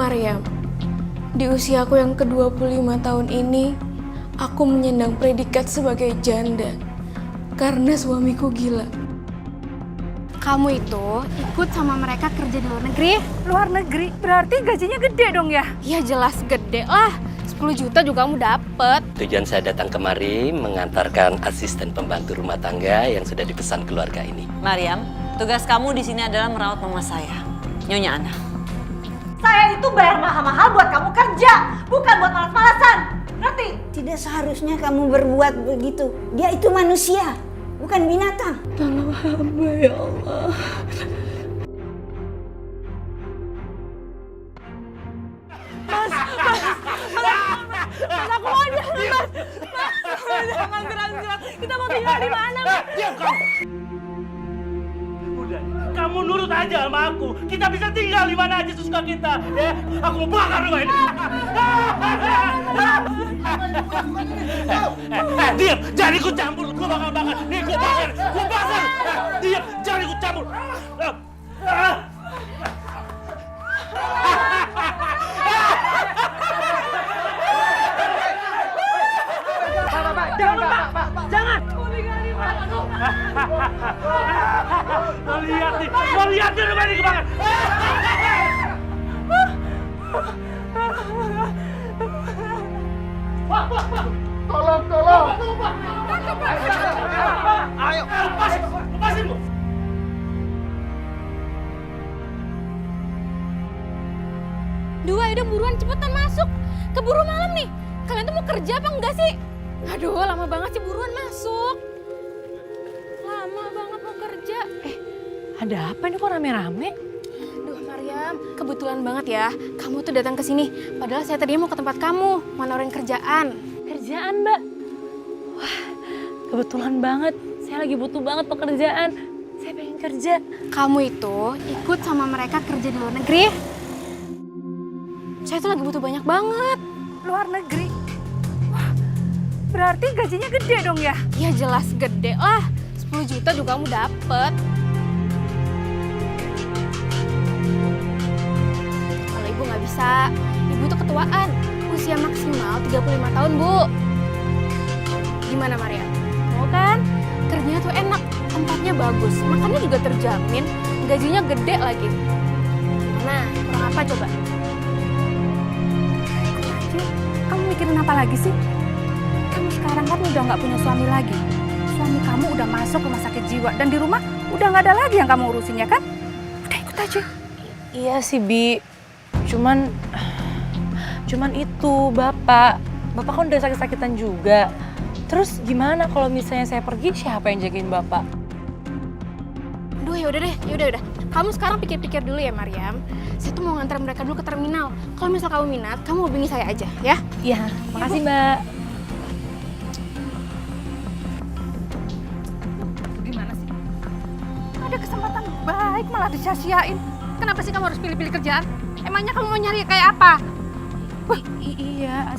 Maryam, di usiaku yang ke-25 tahun ini, aku menyandang predikat sebagai janda karena suamiku gila. Kamu itu ikut sama mereka kerja di luar negeri? Luar negeri? Berarti gajinya gede dong ya? Ya jelas gede lah. 10 juta juga kamu dapet. Tujuan saya datang kemari mengantarkan asisten pembantu rumah tangga yang sudah dipesan keluarga ini. Maryam, tugas kamu di sini adalah merawat mama saya, Nyonya Ana. Saya itu bayar mahal-mahal buat kamu kerja, bukan buat malas-malasan. Ngerti? Tidak seharusnya kamu berbuat begitu. Dia itu manusia, bukan binatang. Tolong hamba ya Allah. Mas, aku mau jalan, Mas. Mas, jangan gerak-gerak. Kita mau tinggal di mana, Mas? Diam kamu. Udah, kamu nurut aja sama aku. Kita bisa tinggal di mana aja sesuka kita, ya. Aku mau bakar rumah ini. Diam, jangan ikut campur. Gua bakal bakar. Nih, gua bakar. Gua bakar. Diam, jangan ikut campur. Jangan! Lo lihat nih rumah ini kebakar. Tolong. Ayo, lepasin Bu. Dua, udah buruan cepetan masuk. Keburu malam nih. Kalian tuh mau kerja apa enggak sih? Aduh, lama banget sih, buruan masuk. Lama banget mau kerja. Ada apa ini kok rame-rame? Duh, Maryam, kebetulan banget ya. Kamu tuh datang ke sini. Padahal saya tadinya mau ke tempat kamu, mau nawarin kerjaan. Kerjaan, Mbak? Wah, kebetulan banget. Saya lagi butuh banget pekerjaan. Saya pengen kerja. Kamu itu ikut sama mereka kerja di luar negeri? Saya tuh lagi butuh banyak banget. Luar negeri? Wah, berarti gajinya gede dong ya? Ya jelas gede lah. 10 juta juga kamu dapet. Kalau ibu nggak bisa, ibu tuh ketuaan. Usia maksimal 35 tahun, Bu. Gimana, Maria? Mau kan? Kerjanya tuh enak, tempatnya bagus, makannya juga terjamin, gajinya gede lagi. Nah, kurang apa coba? Kamu mikirin apa lagi sih? Kamu sekarang kan udah nggak punya suami lagi. Suami kamu udah masuk rumah sakit jiwa dan di rumah udah nggak ada lagi yang kamu urusin ya kan? Udah ikut aja. Iya sih Bi, cuman itu Bapak kan udah sakit-sakitan juga. Terus gimana kalau misalnya saya pergi, siapa yang jagain Bapak? Aduh, ya udah. Kamu sekarang pikir-pikir dulu ya, Maryam. Saya tuh mau ngantar mereka dulu ke terminal. Kalau misal kamu minat, kamu hubungi saya aja, ya? Iya, makasih Mbak. Gimana sih? Ada kesempatan baik malah disia-siain. Kenapa sih kamu harus pilih-pilih kerjaan? Emangnya kamu mau nyari kayak apa? Iya,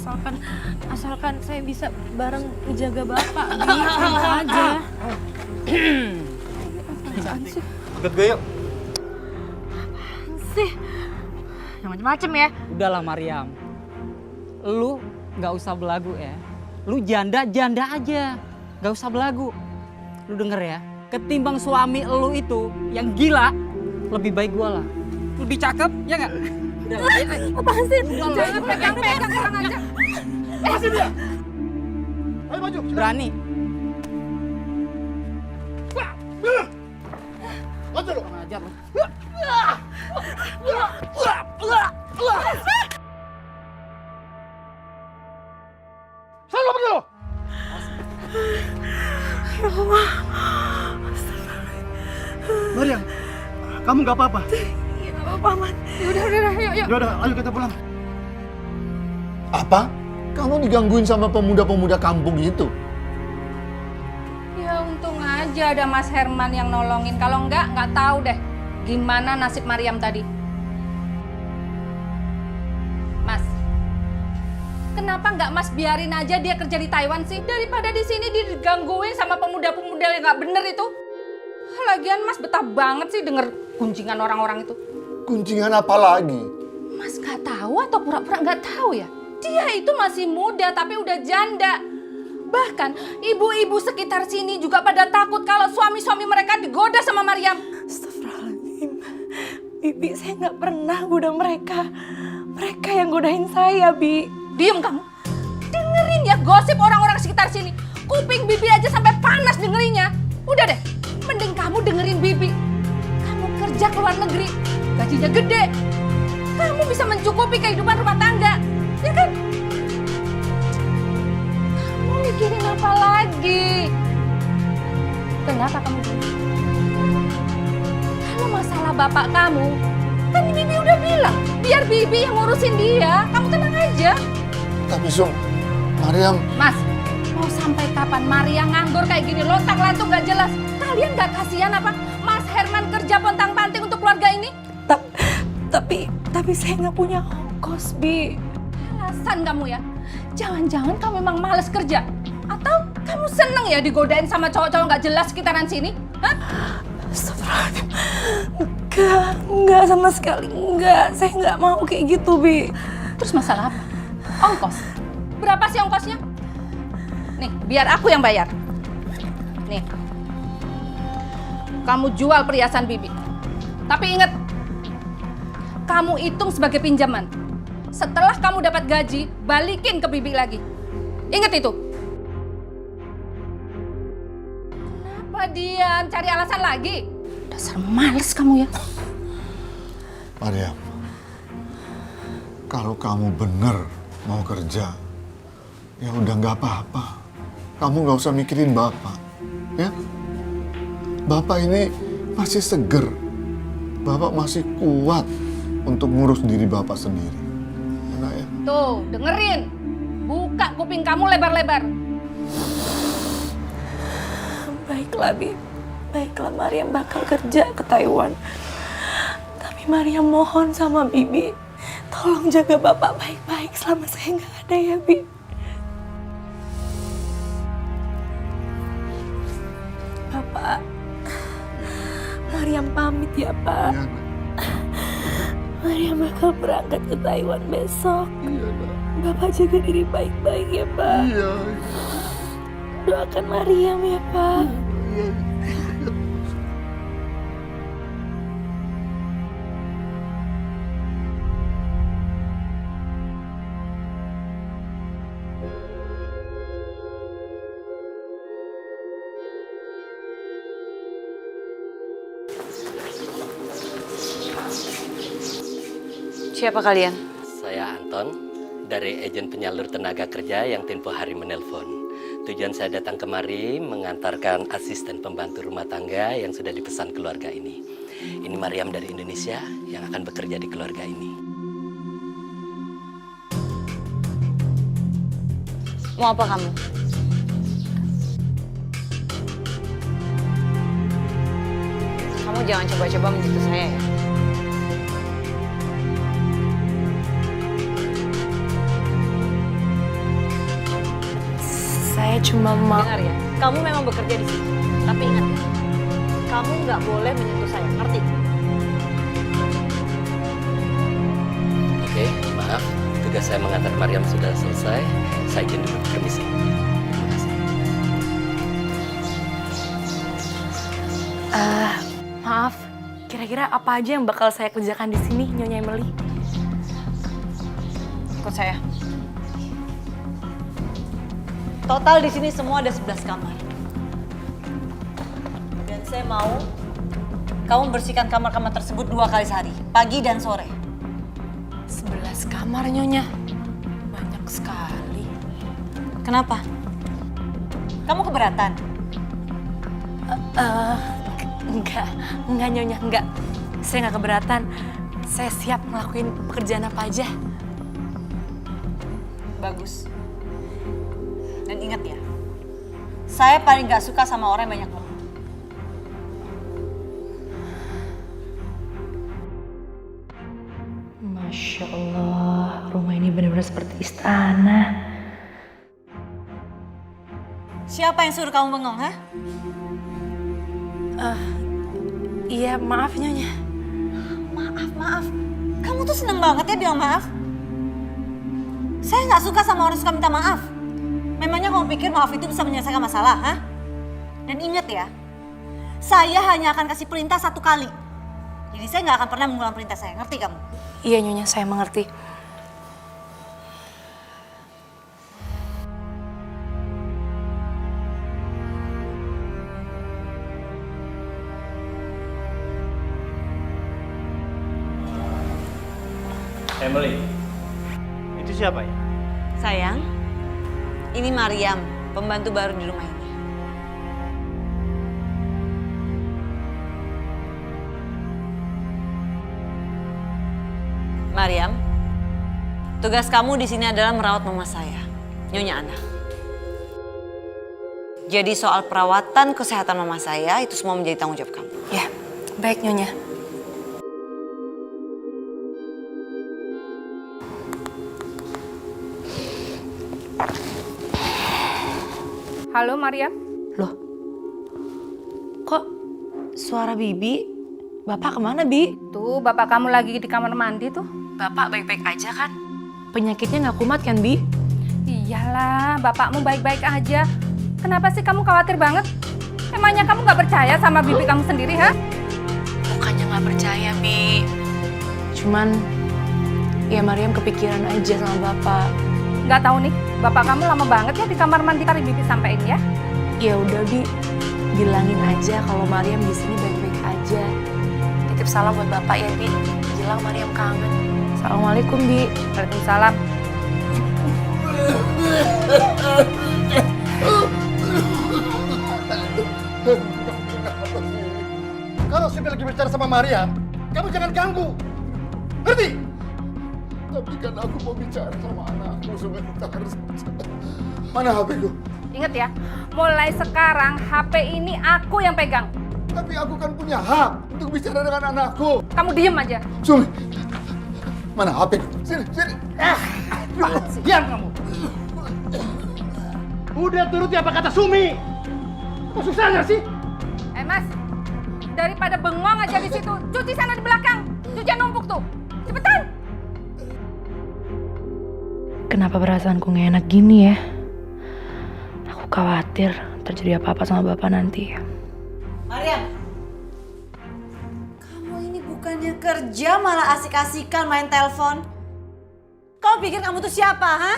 asalkan saya bisa bareng ngejaga Bapak. Bi, mau aja. Ikut gue yuk. Sih, yang macem-macem ya. Udahlah Maryam, lu nggak usah belagu ya. Lu janda aja, nggak usah belagu. Lu denger ya, ketimbang suami lu itu yang gila, lebih baik gua lah. Lebih cakep, ya nggak? Udah lah. Apaan sih? Jangan pegang-pegang orang aja. Lepasin dia. Ayo maju. Berani. Maju lu. Kurang ajar lu. Selalu pergi lu. Ya Allah. Maryam, kamu nggak apa-apa? Ya apa, Man? Yaudah, yuk. Yaudah, ayo kita pulang. Apa? Kamu digangguin sama pemuda-pemuda kampung itu? Ya untung aja ada Mas Herman yang nolongin. Kalau nggak tahu deh gimana nasib Maryam tadi. Mas, kenapa nggak Mas biarin aja dia kerja di Taiwan sih? Daripada di sini digangguin sama pemuda-pemuda yang nggak bener itu. Lagian Mas betah banget sih denger gunjingan orang-orang itu. Guncingan apa lagi? Mas nggak tahu atau pura-pura nggak tahu ya? Dia itu masih muda tapi udah janda. Bahkan ibu-ibu sekitar sini juga pada takut kalau suami-suami mereka digoda sama Maryam. Astagfirullahaladzim. Bibi, saya nggak pernah goda mereka. Mereka yang godain saya, Bi. Diem kamu. Dengerin ya gosip orang-orang sekitar sini. Kuping Bibi aja sampai panas dengerinnya. Udah deh, mending kamu dengerin Bibi. Kamu kerja ke luar negeri, gajinya gede. Kamu bisa mencukupi kehidupan rumah tangga, ya kan? Kamu mikirin apa lagi? Kenapa kamu gini? Kalau masalah bapak kamu, kan Bibi udah bilang, biar Bibi yang ngurusin dia. Kamu tenang aja. Tapi Sum, Maryam... Mas, mau sampai kapan Maria nganggur kayak gini, lontang-lantung gak jelas? Kalian gak kasihan apa Mas Herman kerja pontang-panting untuk keluarga ini? Tapi saya nggak punya ongkos, Bi. Alasan kamu ya? Jangan-jangan kamu memang males kerja? Atau kamu seneng ya digodain sama cowok-cowok gak jelas sekitaran sini? Hah? Astagfirullahaladzim. Enggak sama sekali. Enggak, saya nggak mau kayak gitu, Bi. Terus masalah apa? Ongkos? Berapa sih ongkosnya? Nih, biar aku yang bayar. Nih, kamu jual perhiasan Bibi. Tapi ingat, kamu hitung sebagai pinjaman. Setelah kamu dapat gaji, balikin ke Bibi lagi. Ingat itu. Kenapa diam? Cari alasan lagi? Dasar males kamu ya. Maryam, kalau kamu bener mau kerja, ya udah nggak apa-apa. Kamu nggak usah mikirin Bapak, ya. Bapak ini masih seger. Bapak masih kuat untuk ngurus diri Bapak sendiri. Enak ya? Tuh, dengerin. Buka kuping kamu lebar-lebar. Baiklah, Bi. Baiklah, Maryam bakal kerja ke Taiwan. Tapi Maryam mohon sama Bibi, tolong jaga Bapak baik-baik selama saya nggak ada ya, Bi. Bapak, Maryam pamit ya, Pak. Iya, Nak. Maryam bakal berangkat ke Taiwan besok. Iya, Nak. Bapak jaga diri baik-baik ya, Pak. Iya. Doakan Maryam ya, Pak. Iya. Siapa kalian? Saya Anton, dari agen penyalur tenaga kerja yang tempo hari menelpon. Tujuan saya datang kemari mengantarkan asisten pembantu rumah tangga yang sudah dipesan keluarga ini. Ini Maryam dari Indonesia yang akan bekerja di keluarga ini. Mau apa kamu? Kamu jangan coba-coba menyentuh saya ya. Saya cuma mau... Dengar ya, kamu memang bekerja di sini. Tapi ingat ya, kamu nggak boleh menyentuh saya, ngerti? Oke, maaf. Tugas saya mengantar Maryam sudah selesai. Saya izin dulu, permisi. Terima kasih. Maaf, kira-kira apa aja yang bakal saya kerjakan di sini, Nyonya Emily? Ikut saya. Total di sini semua ada 11 kamar. Dan saya mau kamu bersihkan kamar-kamar tersebut 2 kali sehari, pagi dan sore. 11 kamar, Nyonya. Banyak sekali. Kenapa? Kamu keberatan? Enggak Nyonya, enggak. Saya nggak keberatan. Saya siap ngelakuin pekerjaan apa aja. Bagus. Dan ingat ya, saya paling gak suka sama orang yang banyak ngomong. Masya Allah, rumah ini benar-benar seperti istana. Siapa yang suruh kamu bengong, ha? Iya, maaf Nyonya. Maaf. Kamu tuh seneng banget ya bilang maaf. Saya nggak suka sama orang suka minta maaf. Memangnya kamu pikir maaf itu bisa menyelesaikan masalah, ha? Dan ingat ya, saya hanya akan kasih perintah 1 kali. Jadi saya nggak akan pernah mengulang perintah saya, ngerti kamu? Iya Nyonya, saya mengerti. Emily, itu siapa ya? Sayang, ini Mariam, pembantu baru di rumah ini. Mariam, tugas kamu di sini adalah merawat mama saya, Nyonya Ana. Jadi soal perawatan kesehatan mama saya itu semua menjadi tanggung jawab kamu. Ya, baik Nyonya. Halo Mariam. Loh, kok suara Bibi? Bapak kemana, Bi? Tuh bapak kamu lagi di kamar mandi tuh. Bapak baik-baik aja kan? Penyakitnya nggak kumat kan, Bi? Iyalah, bapakmu baik-baik aja. Kenapa sih kamu khawatir banget? Emangnya kamu nggak percaya sama bibi kamu sendiri, ha? Bukannya nggak percaya, Bi. Cuman, ya Mariam kepikiran aja sama Bapak. Nggak tahu nih, bapak kamu lama banget ya di kamar mandi tadi bibi sampein ya. Ya udah, Bi. Bilangin aja kalau Mariam di sini baik-baik aja. Titip salam buat Bapak ya, Bi. Bilang Mariam kangen. Assalamualaikum, Bi. Waalaikumsalam. Kalau saya lagi bicara sama Mariam, kamu jangan ganggu. Ngerti? Tapi kan aku mau bicara sama anakku sebentar saja. Mana HP-ku? Ingat ya, mulai sekarang HP ini aku yang pegang. Tapi aku kan punya hak untuk bicara dengan anakku. Kamu diem aja. Sumi, mana HP-ku? Sini, sini. Diam kamu. Udah turuti apa kata Sumi. Kok susah nggak sih? Mas, daripada bengong aja di situ, cuci sana di belakang. Cucian numpuk tuh. Cepetan. Kenapa perasaanku nggak enak gini ya? Aku khawatir terjadi apa-apa sama Bapak nanti. Mariam, kamu ini bukannya kerja malah asik-asikan main telepon. Kau pikir kamu tuh siapa, ha?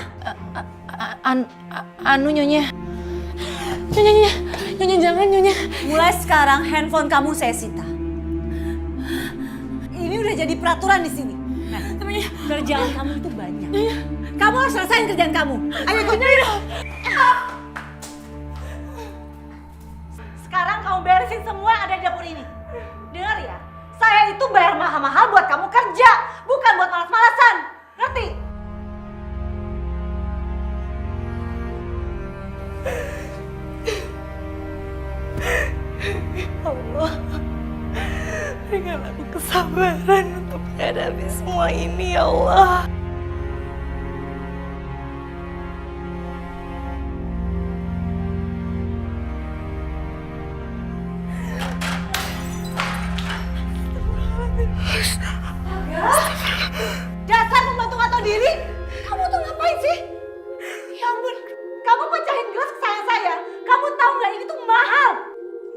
Anu Nyonya. Nyonya jangan Nyonya. Mulai sekarang handphone kamu saya sita. Ini udah jadi peraturan di sini. Nah, kerjaan kamu itu banyak. Kamu harus selesain kerjaan kamu. Ayo ikut. Sekarang kamu beresin semua yang ada di dapur ini. Dengar ya, saya itu bayar mahal-mahal buat kamu kerja, bukan buat malas-malasan. Ngerti? Allah, berikan aku kesabaran untuk menghadapi semua ini ya Allah. Dasar pembantu nggak tahu diri. Kamu tuh ngapain sih? Ya ampun, kamu pecahin gelas kesayangan saya. Kamu tahu nggak ini tuh mahal.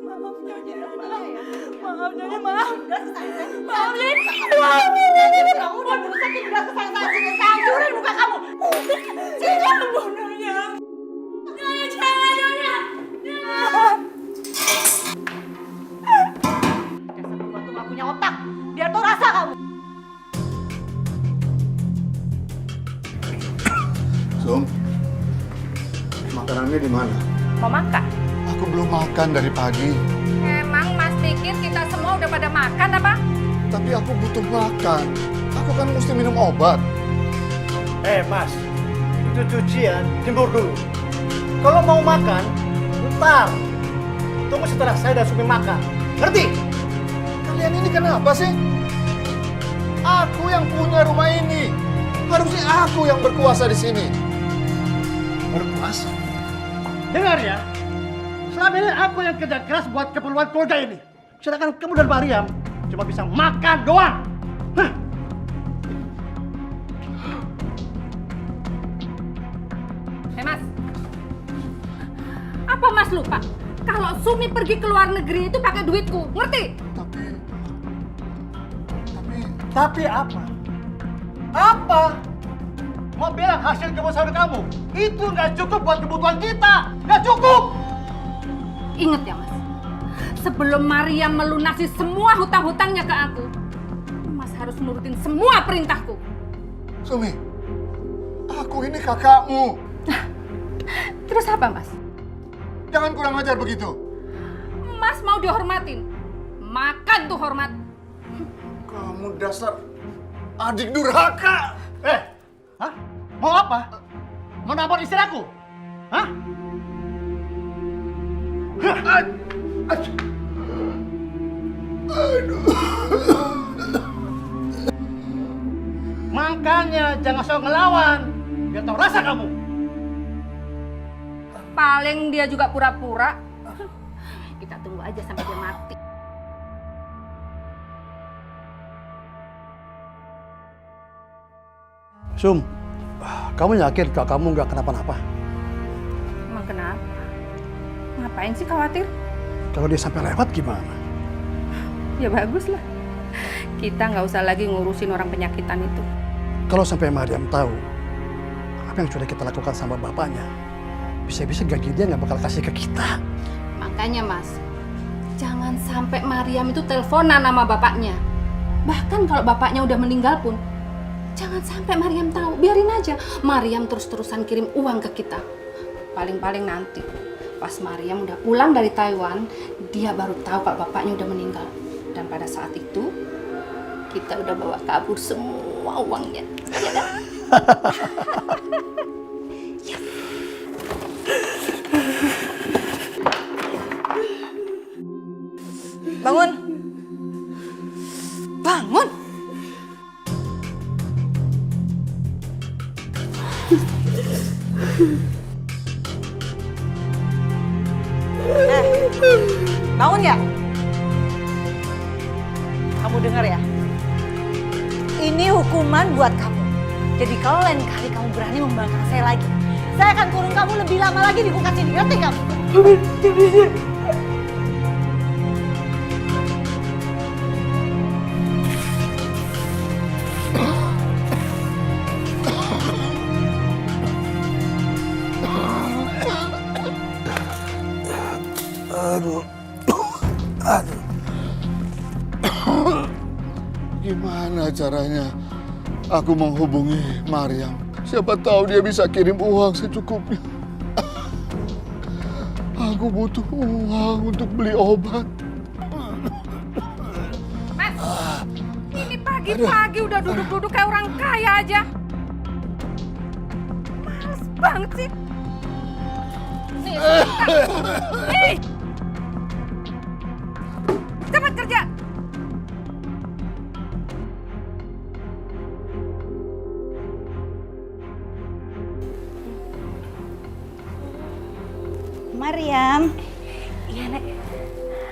Maaf Nyonya, maaf Nyonya, maaf. Gelas kesayangan saya. Maaf Nyonya. Kamu udah merusakin gelas kesayangan saya. Sini, saya hancurin muka kamu. Sini, bunuhnya. Nyonya, jangan Nyonya. Dasar pembantu nggak punya otak. Biar tau rasa kamu. Sum, makanannya di mana? Mau makan? Aku belum makan dari pagi. Emang Mas pikir kita semua udah pada makan apa? Tapi aku butuh makan. Aku kan mesti minum obat. Mas, itu cucian jemur dulu. Kalau mau makan, ntar. Tunggu setelah saya dan Sumi makan. Ngerti? Kalian ini kenapa sih? Aku yang punya rumah ini. Harusnya aku yang berkuasa di sini. Berkuasa? Dengar ya, selama ini aku yang kerja keras buat keperluan keluarga ini. Sedangkan kamu dan Mariam cuma bisa makan doang. Hah? Mas, apa Mas lupa? Kalau Sumi pergi ke luar negeri itu pakai duitku, ngerti? Tapi apa? Apa? Mau bilang hasil kebesaran kamu itu nggak cukup buat kebutuhan kita, nggak cukup. Ingat ya Mas, sebelum Maria melunasi semua hutang-hutangnya ke aku, Mas harus nurutin semua perintahku. Sumi, aku ini kakakmu. Terus apa Mas? Jangan kurang ajar begitu. Mas mau dihormatin, makan tuh hormat. Kamu dasar adik durhaka. Hah? Mau apa? Mau nampar istri aku? Hah? Makanya jangan sok ngelawan, biar tahu rasa kamu. Paling dia juga pura-pura. Kita tunggu aja sampai dia mati. Sum, kamu yakin kalau kamu nggak kenapa-napa? Emang kenapa? Ngapain sih khawatir? Kalau dia sampai lewat gimana? Ya bagus lah. Kita nggak usah lagi ngurusin orang penyakitan itu. Kalau sampai Mariam tahu apa yang sudah kita lakukan sama bapaknya, bisa-bisa gaji dia nggak bakal kasih ke kita. Makanya Mas, jangan sampai Mariam itu teleponan sama bapaknya. Bahkan kalau bapaknya udah meninggal pun, jangan sampai Mariam tahu. Biarin aja Mariam terus-terusan kirim uang ke kita. Paling-paling nanti pas Mariam udah pulang dari Taiwan, dia baru tahu kalau bapaknya udah meninggal. Dan pada saat itu kita udah bawa kabur semua uangnya. Ya kan? Bangun. Bangun. Bangun ya? Kamu dengar ya? Ini hukuman buat kamu. Jadi kalau lain kali kamu berani membangkang saya lagi, saya akan kurung kamu lebih lama lagi di kulkas ini. Ngerti kamu? Gimana caranya aku menghubungi Mariam? Siapa tahu dia bisa kirim uang secukupnya. Aku butuh uang untuk beli obat. Mas, ini pagi-pagi udah duduk-duduk kayak orang kaya aja. Males banget sih. Nih, nih. Cepat kerja. Mariam, Iya, Nek.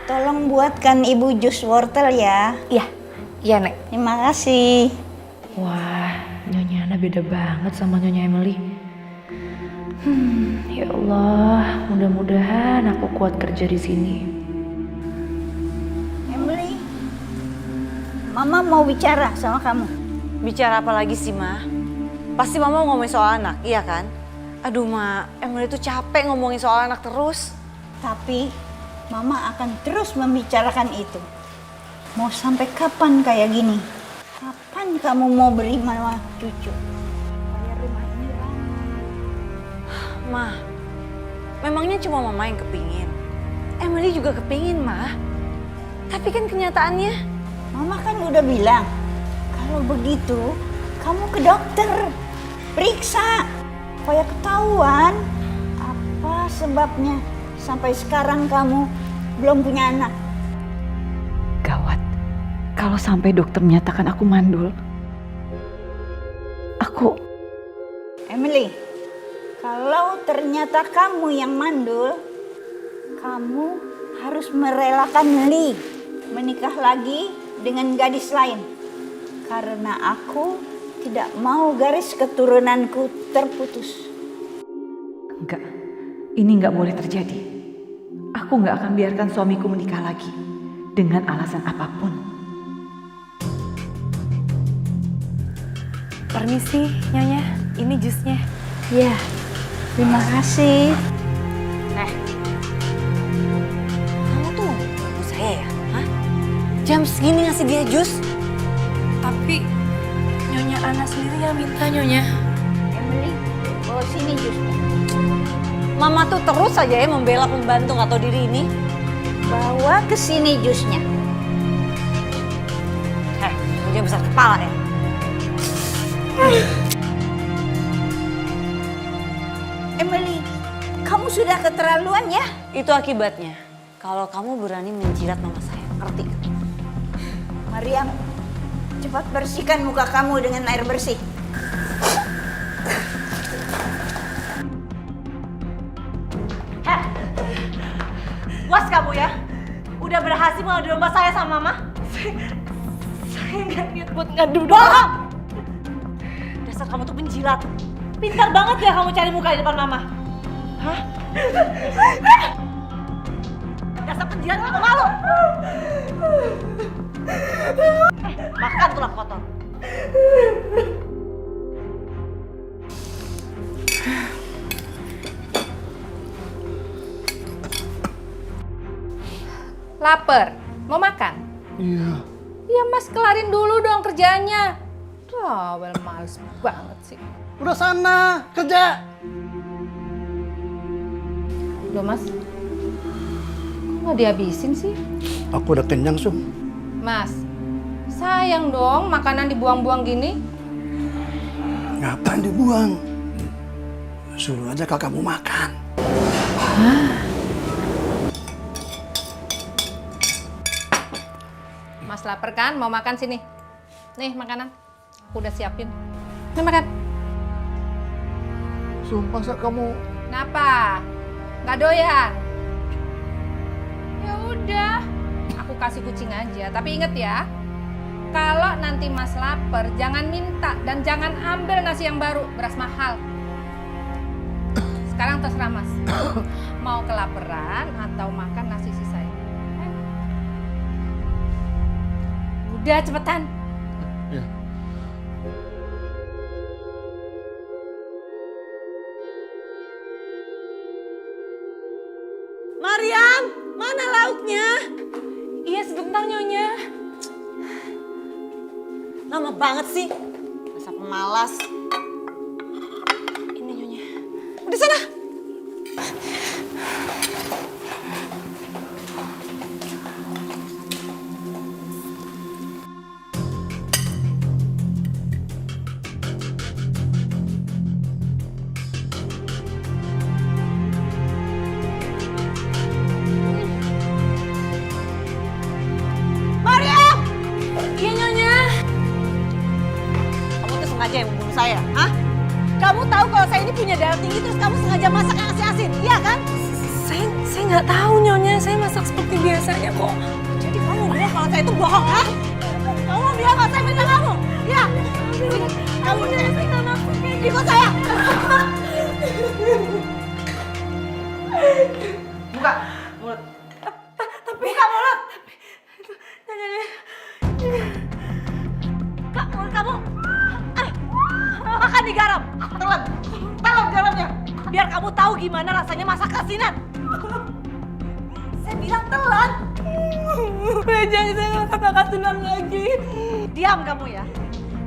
tolong buatkan ibu jus wortel ya. Iya, Nek. Terima kasih. Wah, Nyonya Ana beda banget sama Nyonya Emily. Ya Allah, mudah-mudahan aku kuat kerja di sini. Emily, Mama mau bicara sama kamu. Bicara apa lagi sih, Ma? Pasti Mama ngomongin soal anak, iya kan? Aduh, Ma, Emily tuh capek ngomongin soal anak terus. Tapi Mama akan terus membicarakan itu. Mau sampai kapan kayak gini? Kapan kamu mau beri Mama cucu? Supaya rumah ini ramai. Ma, memangnya cuma Mama yang kepingin? Emily juga kepingin, Ma. Tapi kan kenyataannya... Mama kan udah bilang, kalau begitu kamu ke dokter. Periksa. Supaya ketahuan apa sebabnya sampai sekarang kamu belum punya anak. Gawat. Kalau sampai dokter menyatakan aku mandul. Emily, kalau ternyata kamu yang mandul, kamu harus merelakan Lee menikah lagi dengan gadis lain. Karena aku tidak mau garis keturunanku terputus. Enggak, ini enggak boleh terjadi. Aku enggak akan biarkan suamiku menikah lagi dengan alasan apapun. Permisi, Nyonya. Ini jusnya. Ya, terima kasih. Kamu tuh ngomong saya ya? Hah? Jam segini ngasih dia jus? Tapi Nyonya Ana sendiri yang minta, Nyonya. Emily, bawa sini jusnya. Mama tuh terus saja ya membela pembantu nggak tahu diri ini. Bawa ke sini jusnya. Dia besar kepala ya. Emily, kamu sudah keterlaluan ya. Itu akibatnya kalau kamu berani menjilat mama saya. Ngerti? Mariam, cepat bersihkan muka kamu dengan air bersih. Puas kamu ya? Udah berhasil mengadu domba saya sama mama? Saya nggak niat buat ngadu Bohong! Dasar kamu tuh penjilat. Pintar banget ya kamu cari muka di depan mama. Hah? Dasar penjilat nggak malu. Makan tulang kotor. Laper, mau makan? Iya. Ya Mas kelarin dulu dong kerjaannya. Well males banget sih. Udah sana, kerja. Loh Mas, kok nggak dihabisin sih? Aku udah kenyang, Sum. Mas, sayang dong makanan dibuang-buang gini. Ngapain dibuang? Suruh aja kakakmu makan. Mas lapar kan? Mau makan sini. Nih makanan, aku udah siapin. Nih makan. Sumpah sak kamu. Kenapa? Nggak doyan? Ya udah, aku kasih kucing aja. Tapi inget ya, kalau nanti Mas lapar, jangan minta dan jangan ambil nasi yang baru, beras mahal. Sekarang terserah Mas, mau kelaparan atau makan nasi sisanya. Udah cepetan. Ya. Mariam, mana lauknya? Iya, sebentar, Nyonya. Lama banget sih. Masa pemalas. Ini Nyonya. Di sana. Iya, Nyonya. Kamu tuh sengaja yang membunuh saya, hah? Kamu tahu kalau saya ini punya darah tinggi terus kamu sengaja masak yang asin-asin, iya kan? Saya nggak tahu, Nyonya. Saya masak seperti biasanya kok. Jadi kamu bilang kalau saya itu bohong, hah? Kamu bilang kalau saya fitnah kamu, ya? Kamu ikut saya. Buka mulut. Buka mulut. Kak, mulut kamu. Makan di garam. Telan. Telan garamnya. Biar kamu tahu gimana rasanya masak asinan. Saya bilang telan. Jangan saya nggak kata senang lagi. Diam kamu ya.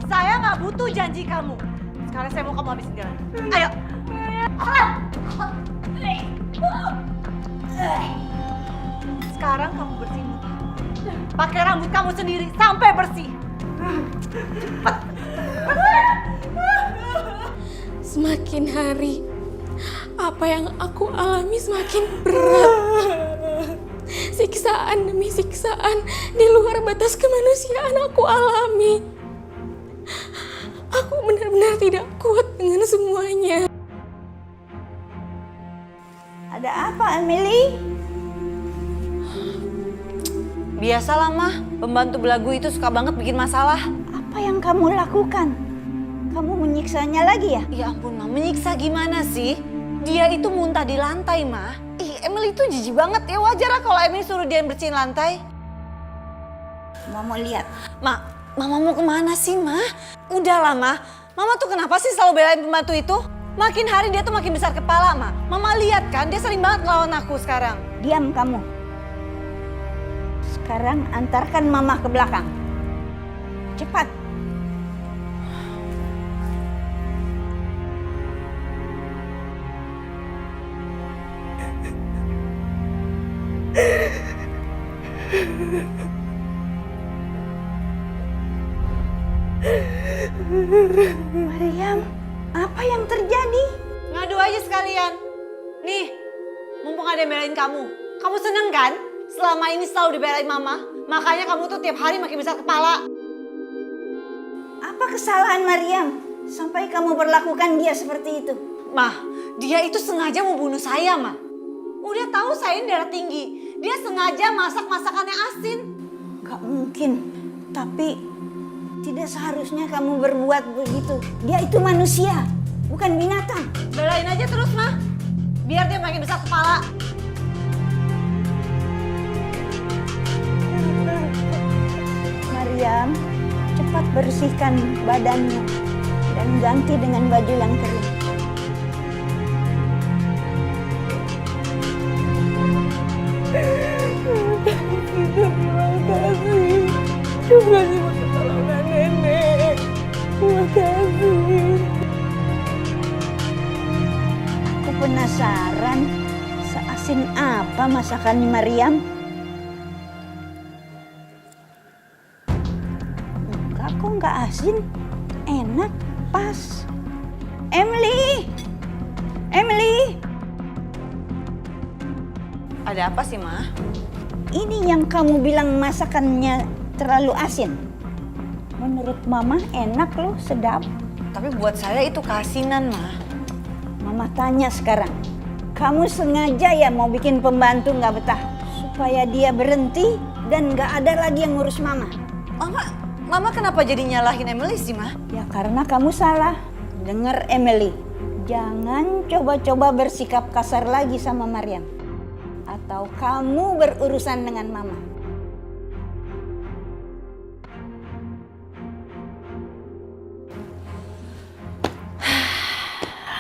Saya nggak butuh janji kamu. Sekarang saya mau kamu habisin garam. Ayo. Sekarang kamu bersihin muka. Pakai rambut kamu sendiri sampai bersih. Semakin hari, apa yang aku alami semakin berat. Siksaan demi siksaan di luar batas kemanusiaan aku alami. Aku benar-benar tidak kuat dengan semuanya. Ada apa, Emily? Biasalah mah, pembantu belagu itu suka banget bikin masalah. Apa yang kamu lakukan? Kamu menyiksanya lagi ya? Ya ampun mah, menyiksa gimana sih? Dia itu muntah di lantai, Ma. Ih, Emily itu jijik banget ya. Wajar lah kalau Emily suruh dia bersihin lantai. Mama lihat. Mama mau kemana sih, Ma? Udahlah, Ma. Mama tuh kenapa sih selalu belain pembantu itu? Makin hari dia tuh makin besar kepala, Ma. Mama lihat kan, dia sering banget ngelawan aku sekarang. Diam kamu. Sekarang antarkan mama ke belakang. Cepat. Maryam, apa yang terjadi? Ngadu aja sekalian. Nih, mumpung ada yang belain kamu. Kamu seneng kan? Selama ini selalu dibelain Mama. Makanya kamu tuh tiap hari makin besar kepala. Apa kesalahan Maryam sampai kamu perlakukan dia seperti itu? Mah, dia itu sengaja mau bunuh saya, Mah. Udah tahu saya ini darah tinggi. Dia sengaja masak masakannya asin. Gak mungkin. Tapi tidak seharusnya kamu berbuat begitu. Dia itu manusia, bukan binatang. Belain aja terus, Mah. Biar dia makin besar kepala. Maryam, cepat bersihkan badannya dan ganti dengan baju yang kering. Terima kasih. Terima kasih pertolongan nenek. Terima kasih. Aku penasaran, seasin apa masakan Maryam? Enggak kok, enggak asin. Enak, pas. Emily! Emily! Ada apa sih, Ma? Ini yang kamu bilang masakannya terlalu asin. Menurut Mama enak loh, sedap. Tapi buat saya itu keasinan, Ma. Mama tanya sekarang, kamu sengaja ya mau bikin pembantu nggak betah? Supaya dia berhenti dan nggak ada lagi yang ngurus Mama. Mama kenapa jadi nyalahin Emily sih, Ma? Ya karena kamu salah. Dengar Emily, jangan coba-coba bersikap kasar lagi sama Maryam. Atau kamu berurusan dengan Mama.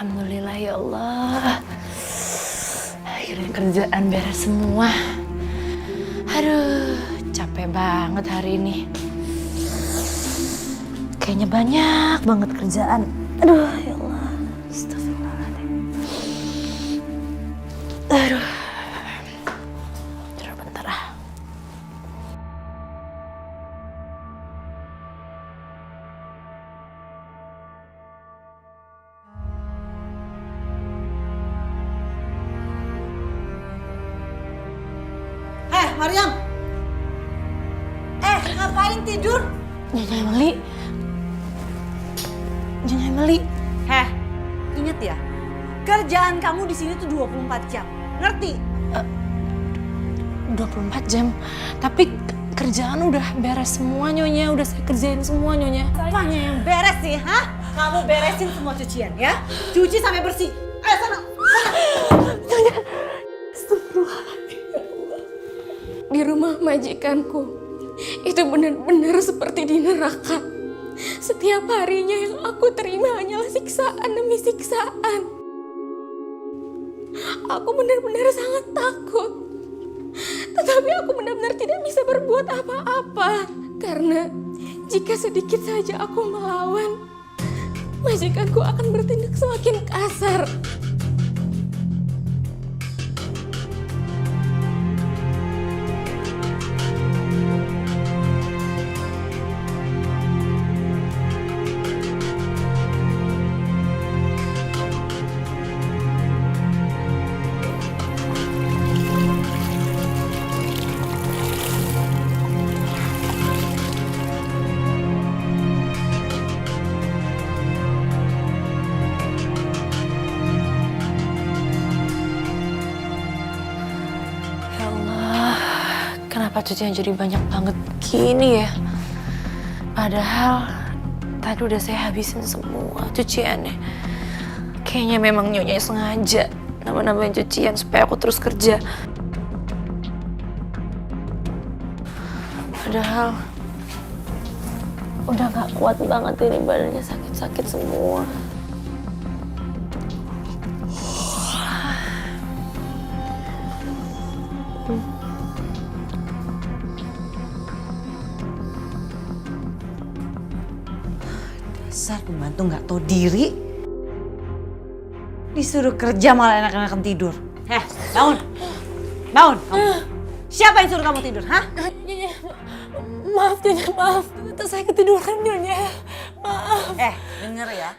Alhamdulillah ya Allah. Akhirnya kerjaan beres semua. Aduh, capek banget hari ini. Kayaknya banyak banget kerjaan. Aduh, ya Allah. Astagfirullahaladzim. Aduh. Bentar ah. Maryam! Ngapain tidur? Nyonya Emily. Nyonya Emily. Ingat ya, kerjaan kamu di sini tuh 24 jam. Ngerti? 24 jam. Tapi kerjaan udah beres semua, Nyonya. Udah saya kerjain semua, Nyonya. Apanya yang beres sih, ha? Kamu beresin semua cucian ya. Cuci sampai bersih. Ayo sana. Nyonya. Di rumah majikanku, itu benar-benar seperti di neraka. Setiap harinya yang aku terima hanyalah siksaan demi siksaan. Aku benar-benar sangat takut. Tetapi aku benar-benar tidak bisa berbuat apa-apa. Karena jika sedikit saja aku melawan, majikanku akan bertindak semakin kasar. Kenapa cucian jadi banyak banget gini ya? Padahal tadi udah saya habisin semua cuciannya. Kayaknya memang Nyonya sengaja nambah-nambahin cucian supaya aku terus kerja. Padahal udah gak kuat banget ini, badannya sakit-sakit semua. Dasar pembantu nggak tahu diri. Disuruh kerja malah enak-enakan tidur. Bangun. Bangun. Siapa yang suruh kamu tidur, hah? Maaf Nyonya, maaf. Ternyata saya ketiduran Nyonya. Maaf. Denger ya.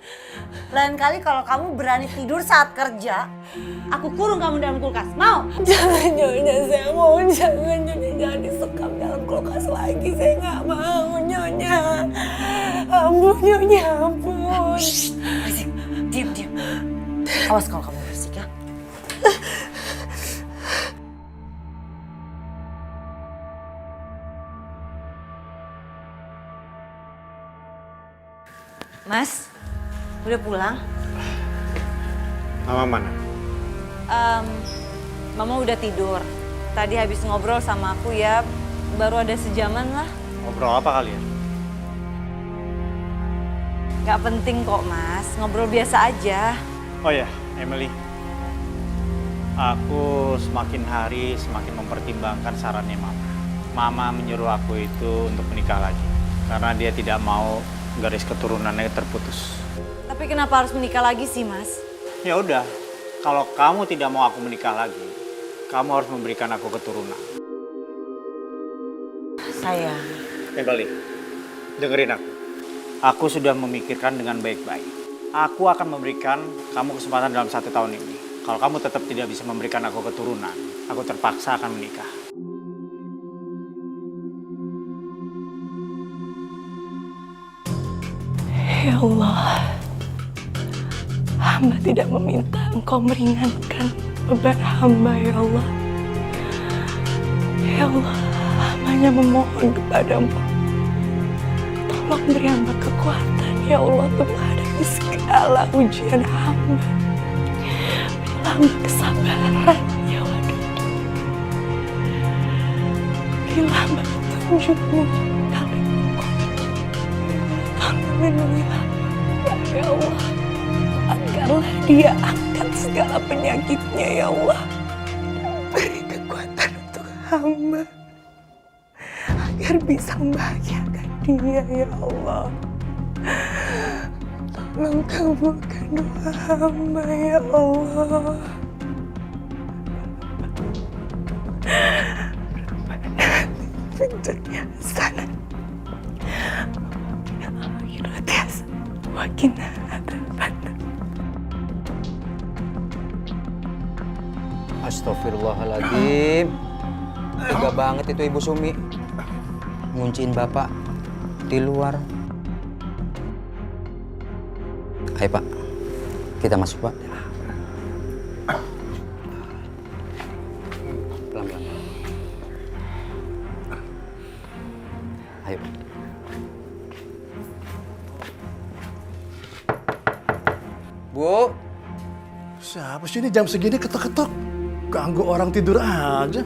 Lain kali kalau kamu berani tidur saat kerja, aku kurung kamu dalam kulkas. Mau? Jangan Nyonya, saya mohon jangan Nyonya, jangan disekap dalam kulkas lagi. Saya nggak mau Nyonya. Ampun Nyonya, ampun. Berisik. Diam. Awas kalau kamu berisik ya. Mas, udah pulang? Mama mana? Mama udah tidur. Tadi habis ngobrol sama aku ya, baru ada sejaman lah. Ngobrol apa kalian? Gak penting kok mas, ngobrol biasa aja. Oh ya, Emily. Aku semakin hari semakin mempertimbangkan sarannya Mama. Mama menyuruh aku itu untuk menikah lagi. Karena dia tidak mau garis keturunannya terputus. Tapi kenapa harus menikah lagi sih mas? Ya udah, kalau kamu tidak mau aku menikah lagi, kamu harus memberikan aku keturunan. Sayang. Emily, dengerin aku. Aku sudah memikirkan dengan baik-baik. Aku akan memberikan kamu kesempatan dalam 1 tahun ini. Kalau kamu tetap tidak bisa memberikan aku keturunan, aku terpaksa akan menikah. Ya Allah, hamba tidak meminta Engkau meringankan beban hamba, ya Allah. Ya Allah, hambanya memohon kepadamu. Tolong beri hamba kekuatan, ya Allah, untuk menghadapi segala ujian hamba. Berilah hamba kesabaran, ya Wadud. Berilah hamba petunjukmu dalam lindungilah ya Allah, agarlah dia angkat segala penyakitnya ya Allah. Beri kekuatan untuk hamba agar bisa membahagiakan dia ya Allah. Tolong kabulkan doa hamba ya Allah. Pintunya sana. Wakina Astagfirullahaladzim. Tega banget itu Ibu Sumi. Ngunciin Bapak di luar. Ayo Pak, kita masuk Pak. Pelan-pelan. Ayo. Bu. Siapa sih ini jam segini ketok-ketok? Ganggu orang tidur aja.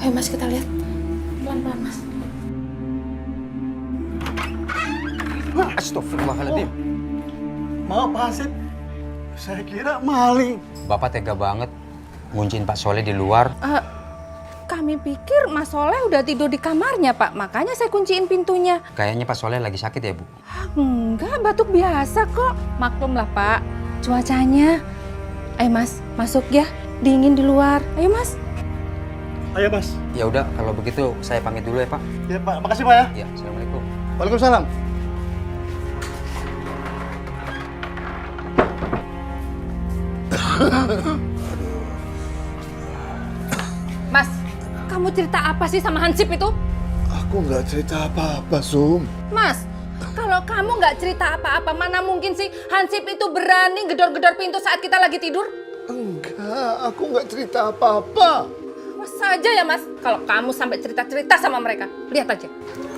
Ayo mas, kita lihat. Pelan-pelan mas. Astagfirullahaladzim. Mau apa sih? Saya kira maling. Bapak tega banget ngunciin Pak Soleh di luar. Kami pikir Mas Soleh udah tidur di kamarnya Pak, makanya saya kunciin pintunya. Kayaknya Pak Soleh lagi sakit ya Bu? Enggak, batuk biasa kok. Maklum lah Pak, cuacanya. Ayo Mas, masuk ya. Dingin di luar. Ayo Mas. Ayo Mas. Ya udah, kalau begitu saya pamit dulu ya Pak. Ya Pak, makasih Pak ya. Ya, assalamualaikum. Waalaikumsalam. Mas, kamu cerita apa sih sama Hansip itu? Aku nggak cerita apa-apa, Sum. Mas, kalau kamu nggak cerita apa-apa, mana mungkin sih Hansip itu berani gedor-gedor pintu saat kita lagi tidur? Enggak, aku nggak cerita apa-apa. Mas saja ya Mas, kalau kamu sampai cerita-cerita sama mereka, lihat aja.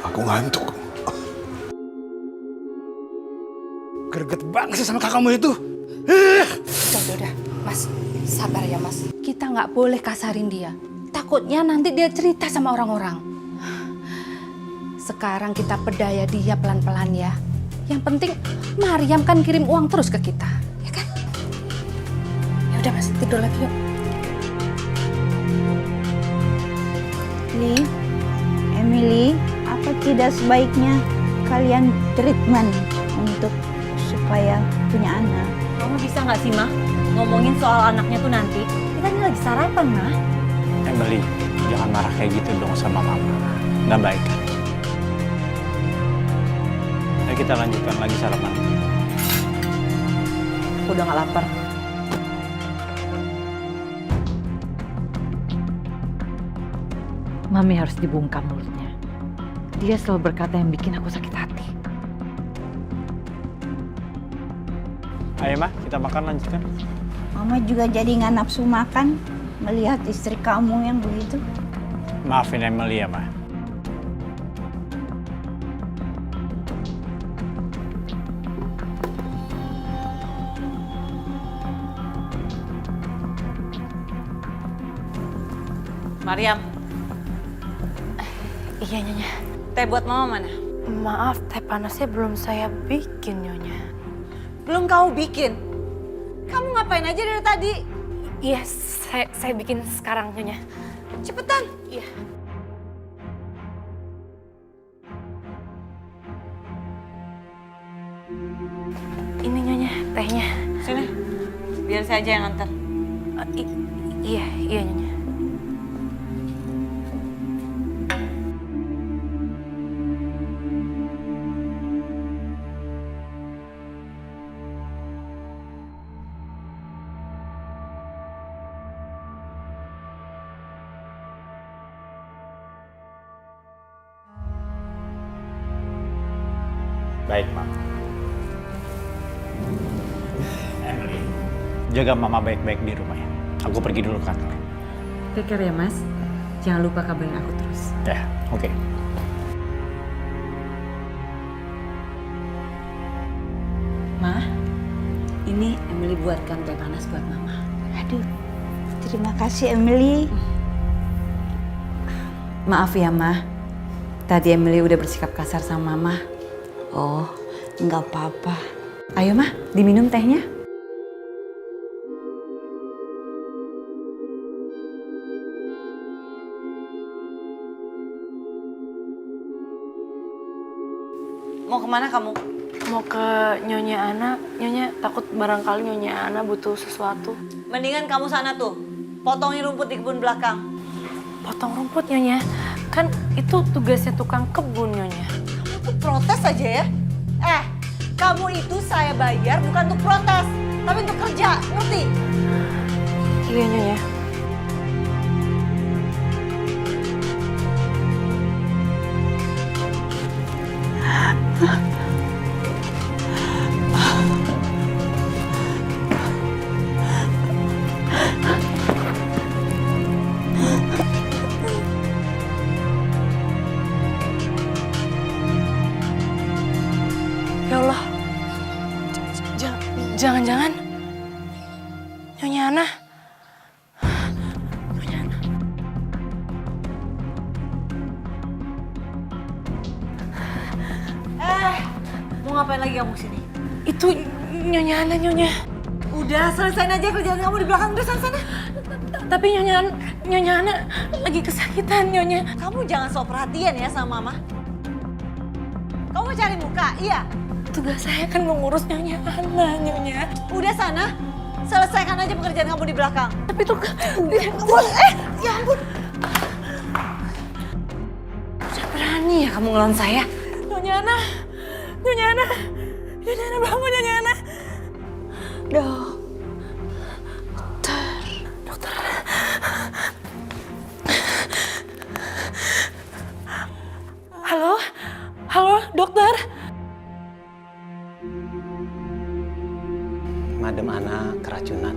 Aku ngantuk. Greget banget sih sama kakakmu itu. Udah, Mas. Sabar ya, Mas. Kita nggak boleh kasarin dia. Takutnya nanti dia cerita sama orang-orang. Sekarang kita pedaya dia pelan-pelan ya. Yang penting Mariam kan kirim uang terus ke kita, ya kan? Ya udah Mas, tidur lagi yuk. Emily, apa tidak sebaiknya kalian treatment untuk supaya punya anak? Mama bisa nggak sih, Ma? Ngomongin soal anaknya tuh nanti. Kita ini lagi sarapan, Ma. Emily, jangan marah kayak gitu dong sama mama. Nggak baik. Ayo kita lanjutkan lagi sarapan. Aku udah nggak lapar. Mami harus dibungkam mulutnya. Dia selalu berkata yang bikin aku sakit hati. Ayo mah, kita makan lanjutkan. Mama juga jadi nggak nafsu makan melihat istri kamu yang begitu. Maafin Emily ya mah. Mariam, Iya Nyonya. teh buat Mama mana? Maaf, teh panasnya belum saya bikin Nyonya. Belum kamu bikin? Kamu ngapain aja dari tadi? Iya, saya bikin sekarang Nyonya. Cepetan. Iya. Ini Nyonya, tehnya. Sini, biar saya aja yang antar. Iya Nyonya. Baik, Mak. Emily, jaga mama baik-baik di rumah ya. Aku pergi dulu ke kantor. Take care ya, Mas. Jangan lupa kabarin aku terus. Ya, oke. Ma, ini Emily buatkan teh panas buat Mama. Aduh, terima kasih Emily. Maaf ya, Ma. Tadi Emily udah bersikap kasar sama Mama. Oh, nggak apa-apa. Ayo, Ma, diminum tehnya. Mau kemana kamu? Mau ke Nyonya Ana. Nyonya takut barangkali Nyonya Ana butuh sesuatu. Mendingan kamu sana tuh. Potongin rumput di kebun belakang. Potong rumput Nyonya. Kan itu tugasnya tukang kebun Nyonya. Kamu tuh protes aja ya? Kamu itu saya bayar bukan untuk protes, tapi untuk kerja, ngerti? Iya Nyonya. Ya Allah, jangan-jangan Nyonya Ana. Nyonya Ana. Mau ngapain lagi kamu sini? Itu Nyonya Ana, Nyonya. Udah, selesain aja kerjaan kamu di belakang. Udah, sana. Tapi Nyonya Ana lagi kesakitan, Nyonya. Kamu jangan sok perhatian ya sama Mama. Kamu mau cari muka, iya? Tugas saya kan mengurus Nyonya Ana, Nyonya. Udah sana, selesaikan aja pekerjaan kamu di belakang. Tapi tuh Ya ampun. udah berani ya kamu ngelawan saya. Nyonya Ana, Nyonya Ana, Nyonya Ana bangun, Nyonya Ana. Dokter. Halo, dokter. Madam Ana keracunan.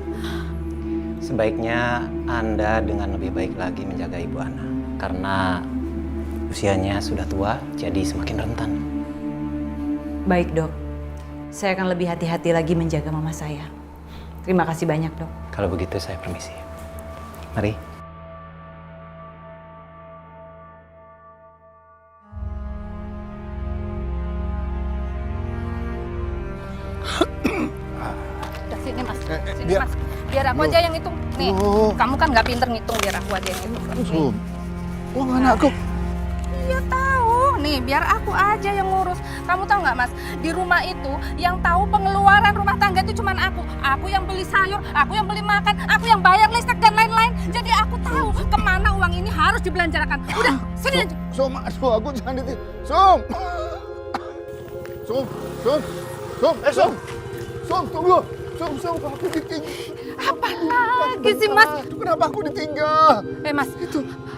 Sebaiknya Anda dengan lebih baik lagi menjaga Ibu Ana. Karena usianya sudah tua, jadi semakin rentan. Baik, Dok. saya akan lebih hati-hati lagi menjaga mama saya. Terima kasih banyak, Dok. Kalau begitu saya permisi. Mari. Udah sini mas, sini biar- mas. Biar aku aja yang hitung. Nih, kamu kan nggak pinter ngitung, biar aku aja yang hitung. Sum, uang anakku. Iya tahu. Nih, biar aku aja yang ngurus. Kamu tahu nggak mas, di rumah itu yang tahu pengeluaran rumah tangga itu cuman aku. Aku yang beli sayur, aku yang beli makan, aku yang bayar listrik dan lain-lain. Jadi aku tahu kemana uang ini harus dibelanjakan. Udah, sini aja. Sum, aduh aku jangan ditinggal. Sum. Sum, Sum. Sum, Sum. Sum, tunggu. Sum, aku ditinggal. Apa lagi sih mas? Kenapa aku ditinggal? Mas,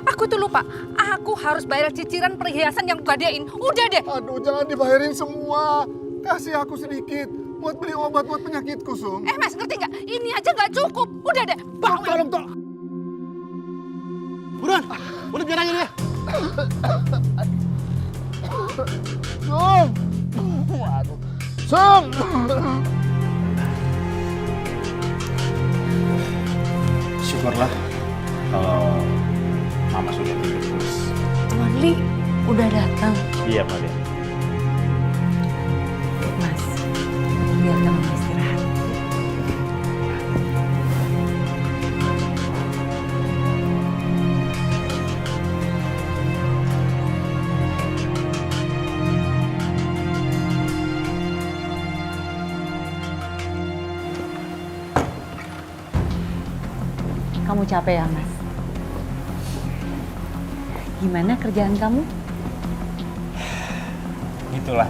aku tuh lupa. Aku harus bayar cicilan perhiasan yang gadein. Udah deh. Aduh, jangan dibayarin semua. Kasih aku sedikit buat beli obat buat penyakitku, Sum. Mas, ngerti nggak? Ini aja nggak cukup. Udah deh. Tolong. Buruan, udah biar aja dia. Sum. Waduh. Sum. Syukurlah kalau Mama sudah tidur terus. Tuan Li udah datang. Iya, Pak Den. Mas, biarkan mama istirahat. Kamu capek ya, Mas? Gimana kerjaan kamu? Itulah.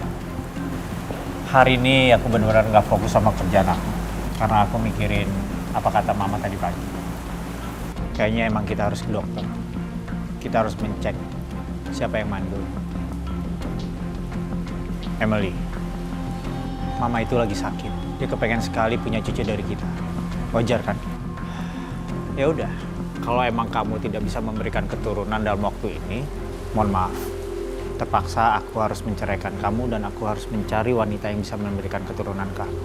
Hari ini aku benar-benar nggak fokus sama kerjaan aku. Karena aku mikirin apa kata Mama tadi pagi. Kayaknya emang kita harus ke dokter. Kita harus mencek siapa yang mandul. Emily, Mama itu lagi sakit. Dia kepengen sekali punya cucu dari kita. Wajar kan? Ya udah, kalau emang kamu tidak bisa memberikan keturunan dalam waktu ini, mohon maaf. Terpaksa aku harus menceraikan kamu dan aku harus mencari wanita yang bisa memberikan keturunan ke aku.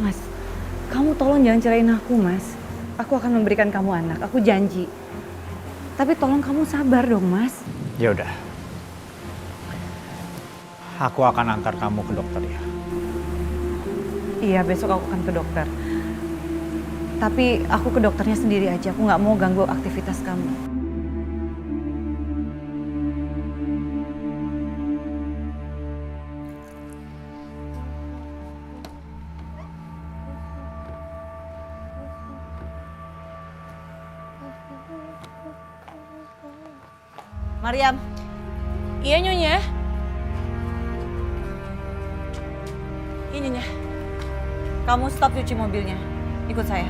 Mas, kamu tolong jangan cerain aku, Mas. Aku akan memberikan kamu anak, aku janji. Tapi tolong kamu sabar dong, Mas. Ya udah. Aku akan antar kamu ke dokter ya. Iya, besok aku akan ke dokter. Tapi aku ke dokternya sendiri aja, aku nggak mau ganggu aktivitas kamu. Mariam. Iya Nyonya. Iya Nyonya. Kamu stop cuci mobilnya. Ikut saya.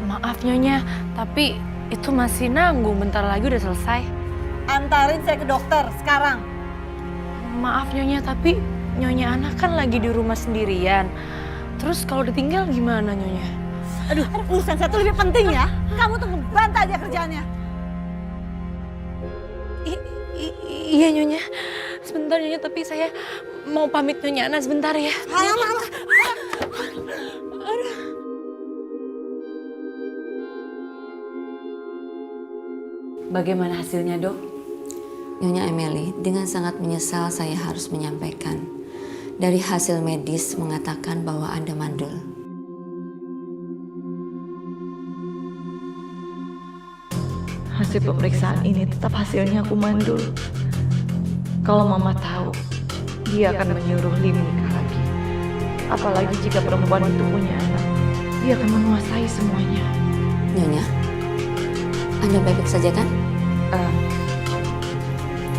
Maaf Nyonya, tapi itu masih nanggung, bentar lagi udah selesai. Antarin saya ke dokter sekarang. Maaf Nyonya, tapi Nyonya anak kan lagi di rumah sendirian. Terus kalau ditinggal gimana Nyonya? Aduh, urusan satu lebih penting ya. Kamu tuh ngebantah aja kerjaannya. Iya Nyonya, sebentar Nyonya, tapi saya mau pamit Nyonya Ana sebentar ya. Bagaimana hasilnya, Dok? Nyonya Emily, dengan sangat menyesal saya harus menyampaikan. Dari hasil medis mengatakan bahwa Anda mandul. Hasil pemeriksaan ini tetap hasilnya aku mandul. Kalau Mama tahu, dia akan menyuruh Lim nikah lagi. Apalagi jika perempuan itu punya anak, dia akan menguasai semuanya. Nyonya, Anda baik-baik saja kan?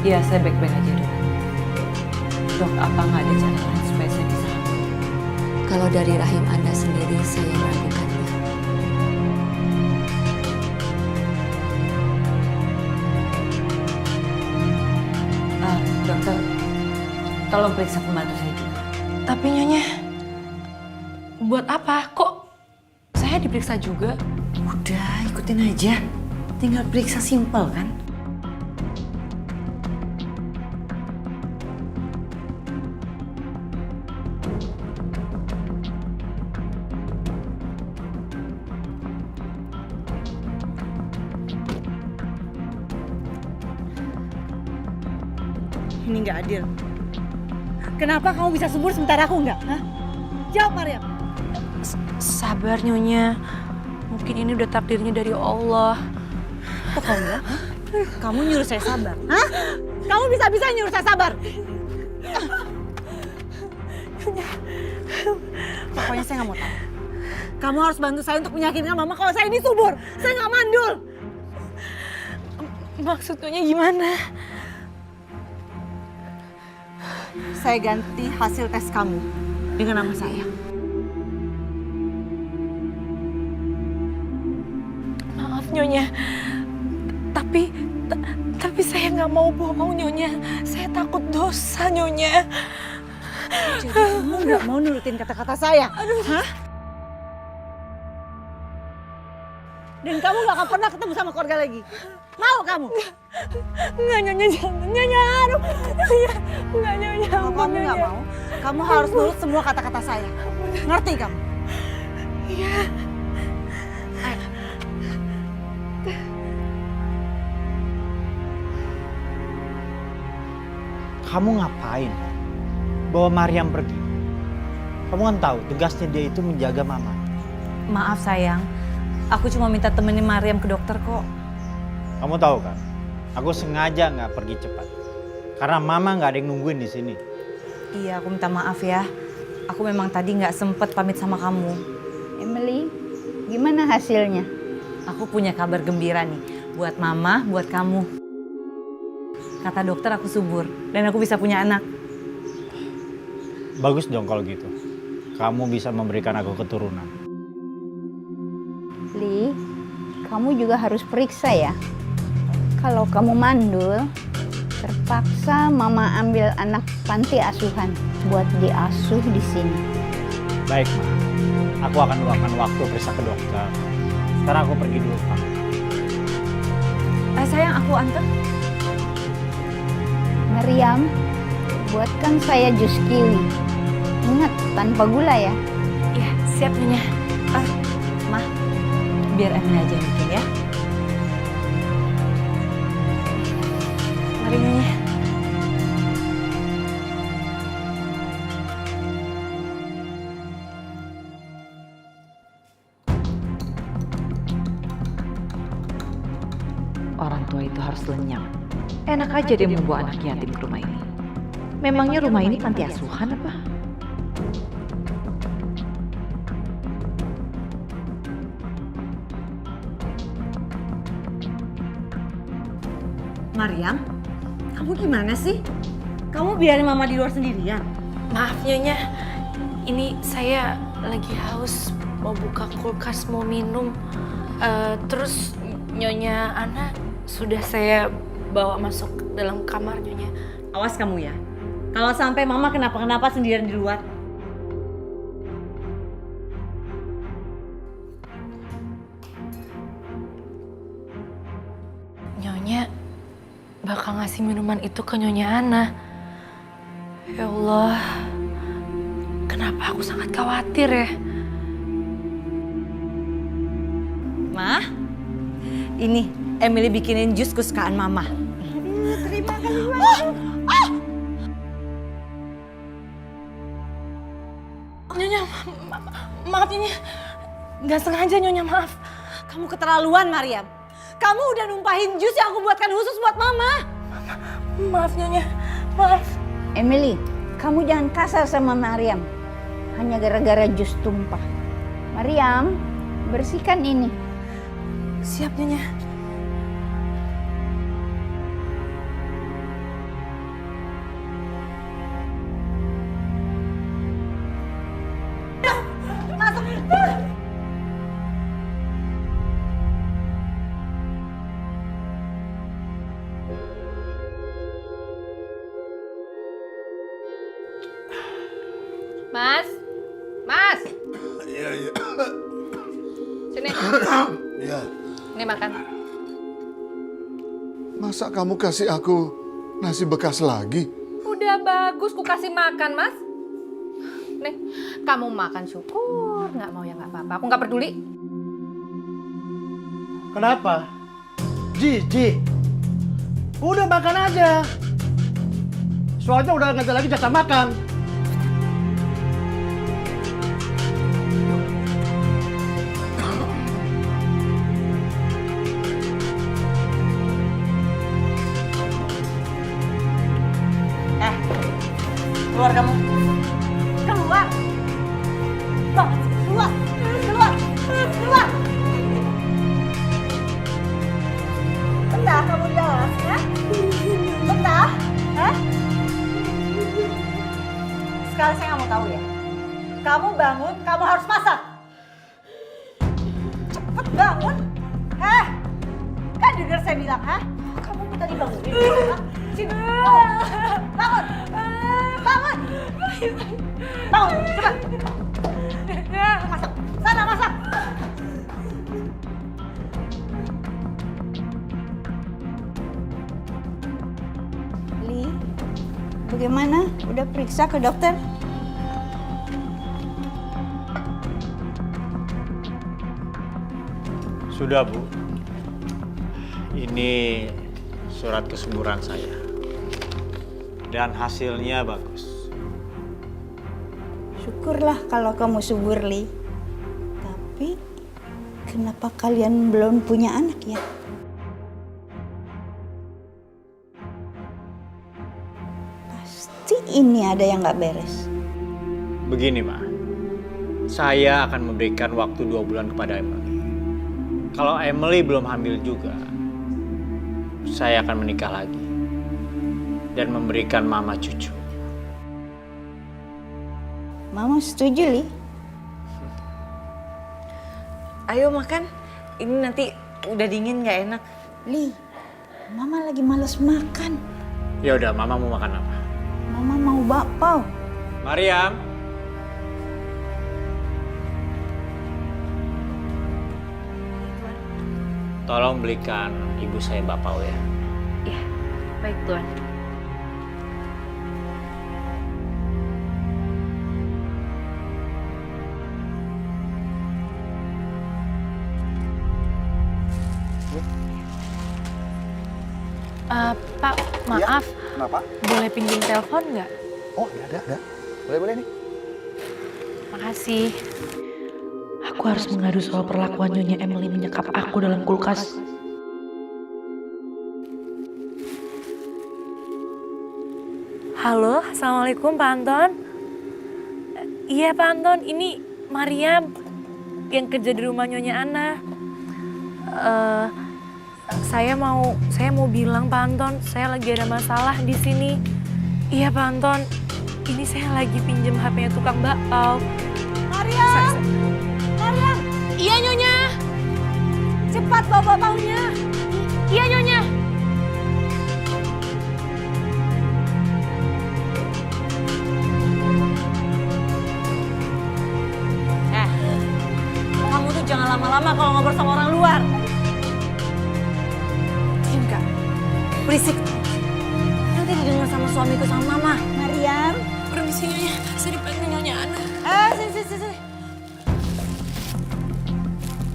Ya, saya baik-baik aja, Dok. Dok, apa nggak ada cara lain supaya saya bisa hamil? Kalau dari rahim Anda sendiri, saya meragukannya. Dokter, tolong periksa pembantu saya juga. Tapi Nyonya, buat apa? Kok saya diperiksa juga? Udah, ikutin aja. Tinggal periksa simpel kan? Ini nggak adil. Kenapa kamu bisa subur sementara aku nggak? Hah? Jawab, Maryam. Sabar Nyonya. Mungkin ini udah takdirnya dari Allah. Kok kamu bilang? Hah? Kamu nyuruh saya sabar? Hah? Kamu bisa-bisa nyuruh saya sabar? Pokoknya saya nggak mau tahu. Kamu harus bantu saya untuk meyakinkan Mama kalau saya ini subur. Saya nggak mandul. Maksudnya gimana? Saya ganti hasil tes kamu dengan nama saya. Maaf Nyonya. Tapi saya nggak mau bohong Nyonya. Saya takut dosa Nyonya. Jadi kamu nggak mau nurutin kata-kata saya? Hah? Dan kamu nggak akan pernah ketemu sama keluarga lagi? Mau kamu? Nggak Nyonya, jangan Nyonya. Aduh, Nyonya. Nggak Nyonya. Kalau kamu nggak mau, kamu harus nurut semua kata-kata saya. Ngerti kamu? Iya. Kamu ngapain? Bawa Maryam pergi. Kamu kan tahu tugasnya dia itu menjaga Mama. Maaf sayang, aku cuma minta temenin Maryam ke dokter kok. Kamu tahu kan? Aku sengaja nggak pergi cepat. Karena Mama nggak ada yang nungguin di sini. Iya, aku minta maaf ya. Aku memang tadi nggak sempet pamit sama kamu. Emily, gimana hasilnya? Aku punya kabar gembira nih buat Mama, buat kamu. Kata dokter aku subur dan aku bisa punya anak. Bagus dong kalau gitu. Kamu bisa memberikan aku keturunan. Li, kamu juga harus periksa ya. Kalau kamu mandul, terpaksa Mama ambil anak panti asuhan buat diasuh di sini. Baik, Ma. Aku akan luangkan waktu periksa ke dokter. Sekarang aku pergi dulu, Pak. Sayang, aku antar. Maryam, buatkan saya jus kiwi. Ingat, tanpa gula ya. Iya, siap Nyonya. Ma, biar Emily aja yang bikin ya. Mari Nyonya. Orang tua itu harus lenyap. Enak aja dia membawa anak yatim ke rumah ini. Memangnya rumah ini panti asuhan apa? Maryam, kamu gimana sih? Kamu biarin Mama di luar sendirian? Maaf Nyonya. Ini saya lagi haus, mau buka kulkas, mau minum. Terus Nyonya Ana sudah saya bawa masuk dalam kamar Nyonya. Awas kamu ya. Kalau sampai Mama kenapa-kenapa sendirian di luar. Nyonya bakal ngasih minuman itu ke Nyonya Ana. Ya Allah, kenapa aku sangat khawatir ya? Ma, ini Emily bikinin jus kesukaan Mama. Terima kasih. Nyonya, maaf Nyonya. Nggak sengaja Nyonya, maaf. Kamu keterlaluan, Maryam. Kamu udah numpahin jus yang aku buatkan khusus buat Mama. Maaf Nyonya, maaf. Emily, kamu jangan kasar sama Maryam. Hanya gara-gara jus tumpah. Maryam, bersihkan ini. Siap Nyonya. Mas, Mas, Iya, iya. sini. Iya. Ini makan. Masa kamu kasih aku nasi bekas lagi? Udah bagus, ku kasih makan, Mas. Nih, kamu makan syukur. Nggak mau ya nggak apa-apa. Aku nggak peduli. Kenapa? Ji, udah makan aja. Soalnya udah nggak ada lagi jatah makan. Keluar kamu. Keluar. Bang, keluar. Keluar. Keluar. Betah kamu di dalam, ya? Betah? Hah? Sekarang saya nggak mau tahu ya. Kamu bangun, kamu harus masak. Cepet bangun. Kan dengar saya bilang, kamu tadi bangunin. Sini. Bangun. Bangun. Bangun, cepat. Masak. Sana masak. Li, bagaimana? Udah periksa ke dokter? Sudah, Bu. Ini surat kesembuhan saya. Dan hasilnya bagus. Syukurlah kalau kamu subur, Li. Tapi kenapa kalian belum punya anak ya? Pasti ini ada yang nggak beres. Begini, Ma. Saya akan memberikan waktu 2 bulan kepada Emily. Kalau Emily belum hamil juga, saya akan menikah lagi dan memberikan Mama cucu. Mama setuju, Li. Ayo makan. Ini nanti udah dingin nggak enak. Li, Mama lagi males makan. Ya udah, Mama mau makan apa? Mama mau bakpao. Mariam. Tolong belikan ibu saya bakpao ya. Iya, baik Tuan. Pak, maaf. Kenapa? Boleh pinjam telepon nggak? Oh, ada. Boleh nih. Makasih. Aku harus mengadu soal perlakuan Nyonya Emily menyekap aku dalam kulkas. Halo, Assalamualaikum Pak Anton. Iya Pak Anton, ini Mariam yang kerja di rumah Nyonya Ana. Saya mau bilang Pak Anton, saya lagi ada masalah di sini. Iya Pak Anton, ini saya lagi pinjam HP-nya tukang bakpao. Mariam! Mariam! Iya Nyonya. Cepat bawa bakpaonya. Iya Nyonya. Kamu tuh jangan lama-lama kalau ngobrol sama orang luar. Diam Kak. Berisik. Nanti didengar sama suamiku sama mama. Mariam, Permisi Nyonya, saya dipanggil Nyonya Ana. Sini.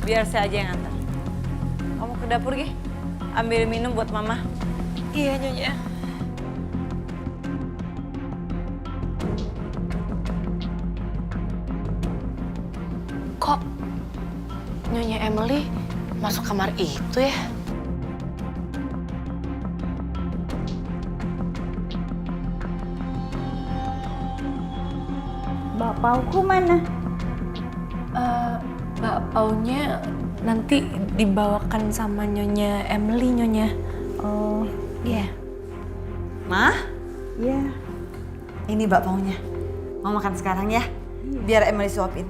Biar saya aja yang antar. Kamu ke dapur, Gi. Ambil minum buat mama. Iya Nyonya. Kok Nyonya Emily masuk kamar itu ya? bakpaoku mana? Bakpaunya nanti dibawakan sama Nyonya Emily, Nyonya. Oh, Iya. Ma, ya. ini bakpaonya. Mau makan sekarang ya? Biar Emily suapin.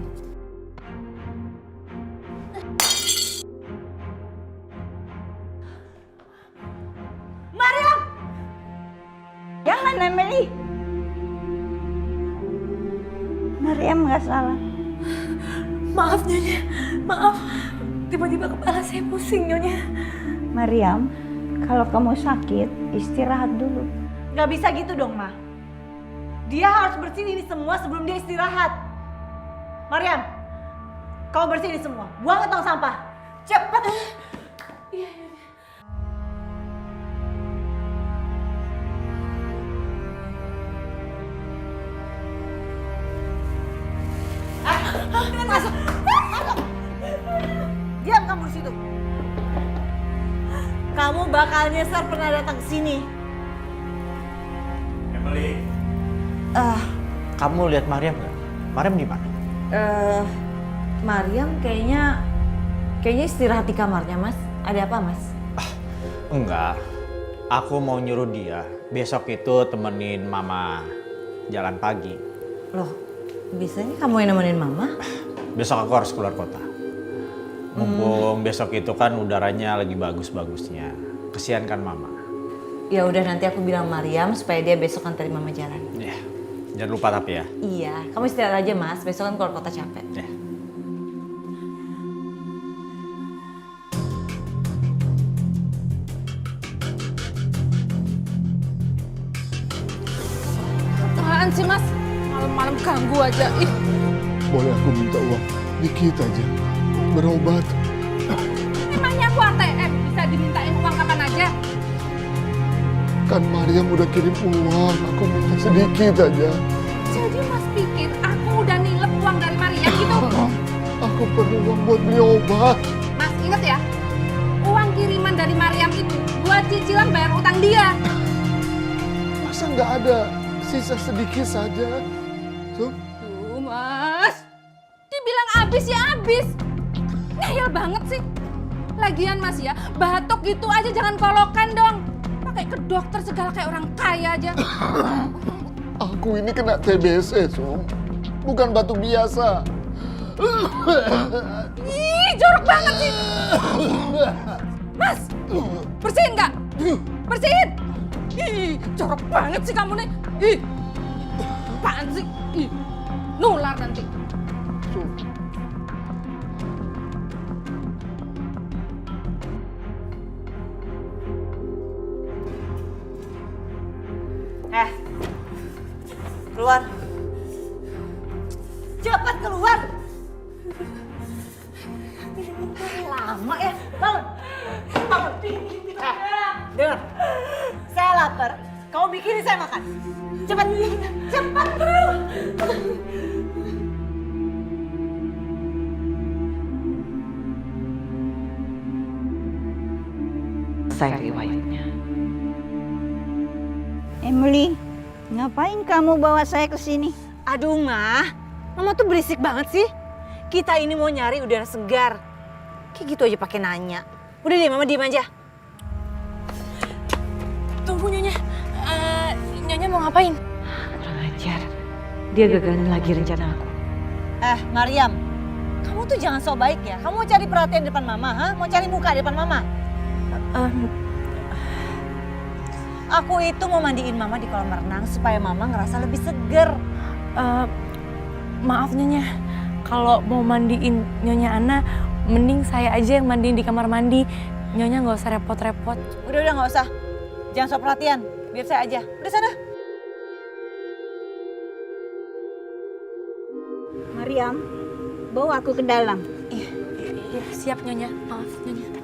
Mariam! Jangan, Emily. Mariam nggak salah. Maaf Nyonya, maaf. Tiba-tiba kepala saya pusing Nyonya. Mariam, kalau kamu sakit, istirahat dulu. Gak bisa gitu dong, Ma. Dia harus bersihin ini semua sebelum dia istirahat. Mariam, kau bersihin ini semua. Buang ke tong sampah. Cepet. kamu di situ. Kamu bakal nyesar pernah datang ke sini. Emily. Kamu lihat Mariam nggak? Mariam di mana? Mariam kayaknya istirahat di kamarnya, Mas. Ada apa, Mas? Enggak. Aku mau nyuruh dia besok itu temenin Mama jalan pagi. Loh, biasanya kamu yang nemenin Mama? Besok aku harus keluar kota. Mumpung besok itu kan udaranya lagi bagus-bagusnya. Kesian kan Mama. Ya udah, nanti aku bilang Mariam supaya dia besok anterin Mama jalan. Ya, jangan lupa tapi ya. Iya, kamu istirahat aja, Mas. Besok kan keluar kota capek. Ya. Apaan sih, Mas? Malam-malam ganggu aja. Ih, Boleh aku minta uang dikit aja, berobat. emangnya aku ATM bisa dimintain uang kapan aja? Kan Mariam udah kirim uang, aku minta sedikit aja. Jadi Mas pikir aku udah nilep uang dari Maria gitu? Aku perlu uang buat beli obat. Mas inget ya, uang kiriman dari Mariam itu buat cicilan bayar utang dia. Masa nggak ada sisa sedikit saja? Tuh. Tuh Mas, dibilang habis ya habis. Ngeyel banget sih. Lagian Mas ya, batuk gitu aja jangan kolokan dong. Pakai ke dokter segala kayak orang kaya aja. Aku ini kena TBC, Sum. Bukan batuk biasa. Ih, jorok banget sih. Mas, bersihin nggak? Bersihin. Ih, jorok banget sih kamu nih. Ih, apaan sih? Ih, nular nanti. Sum. Keluar. Cepat keluar. Lama ya. Bangun. Bangun. Dengar. Saya lapar. Kamu bikinin saya makan. Cepat. Cepat. Saya riwayatnya. Emily, ngapain kamu bawa saya ke sini? Aduh, Mama tuh berisik banget sih. Kita ini mau nyari udara segar. Kayak gitu aja pakai nanya. Udah deh, Mama diem aja. Tunggu Nyonya. Nyonya mau ngapain? Kurang ajar. Dia gagalin lagi rencana aku. Mariam, kamu tuh jangan sok baik ya. Kamu mau cari perhatian di depan Mama, ha? Mau cari muka di depan Mama? Aku itu mau mandiin Mama di kolam renang supaya Mama ngerasa lebih seger. Maaf Nyonya, kalau mau mandiin Nyonya Ana, mending saya aja yang mandiin di kamar mandi. Nyonya nggak usah repot-repot. Udah nggak usah. Jangan sok perhatian, biar saya aja. Udah sana. Mariam, bawa aku ke dalam. Iya, siap Nyonya. Maaf Nyonya.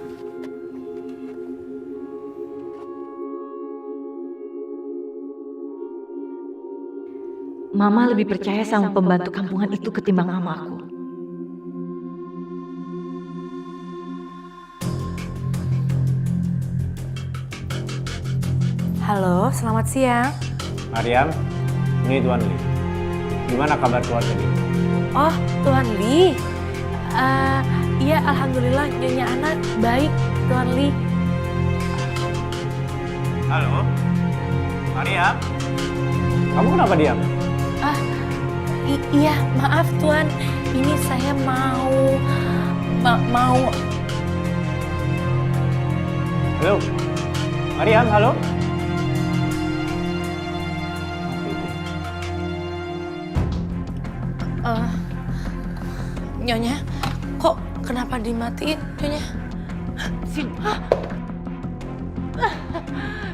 Mama lebih percaya sama pembantu kampungan itu ketimbang mama aku. Halo, selamat siang. Mariam, ini Tuan Lee. Gimana kabar keluarga dia? Oh, Tuan Lee. Iya, alhamdulillah Nyonya Ana baik, Tuan Lee. Halo? Mariam? Kamu kenapa diam? Iya, maaf Tuan. Ini saya mau... Halo? Mariam, halo? Nyonya, kok kenapa dimatiin Nyonya? Sini.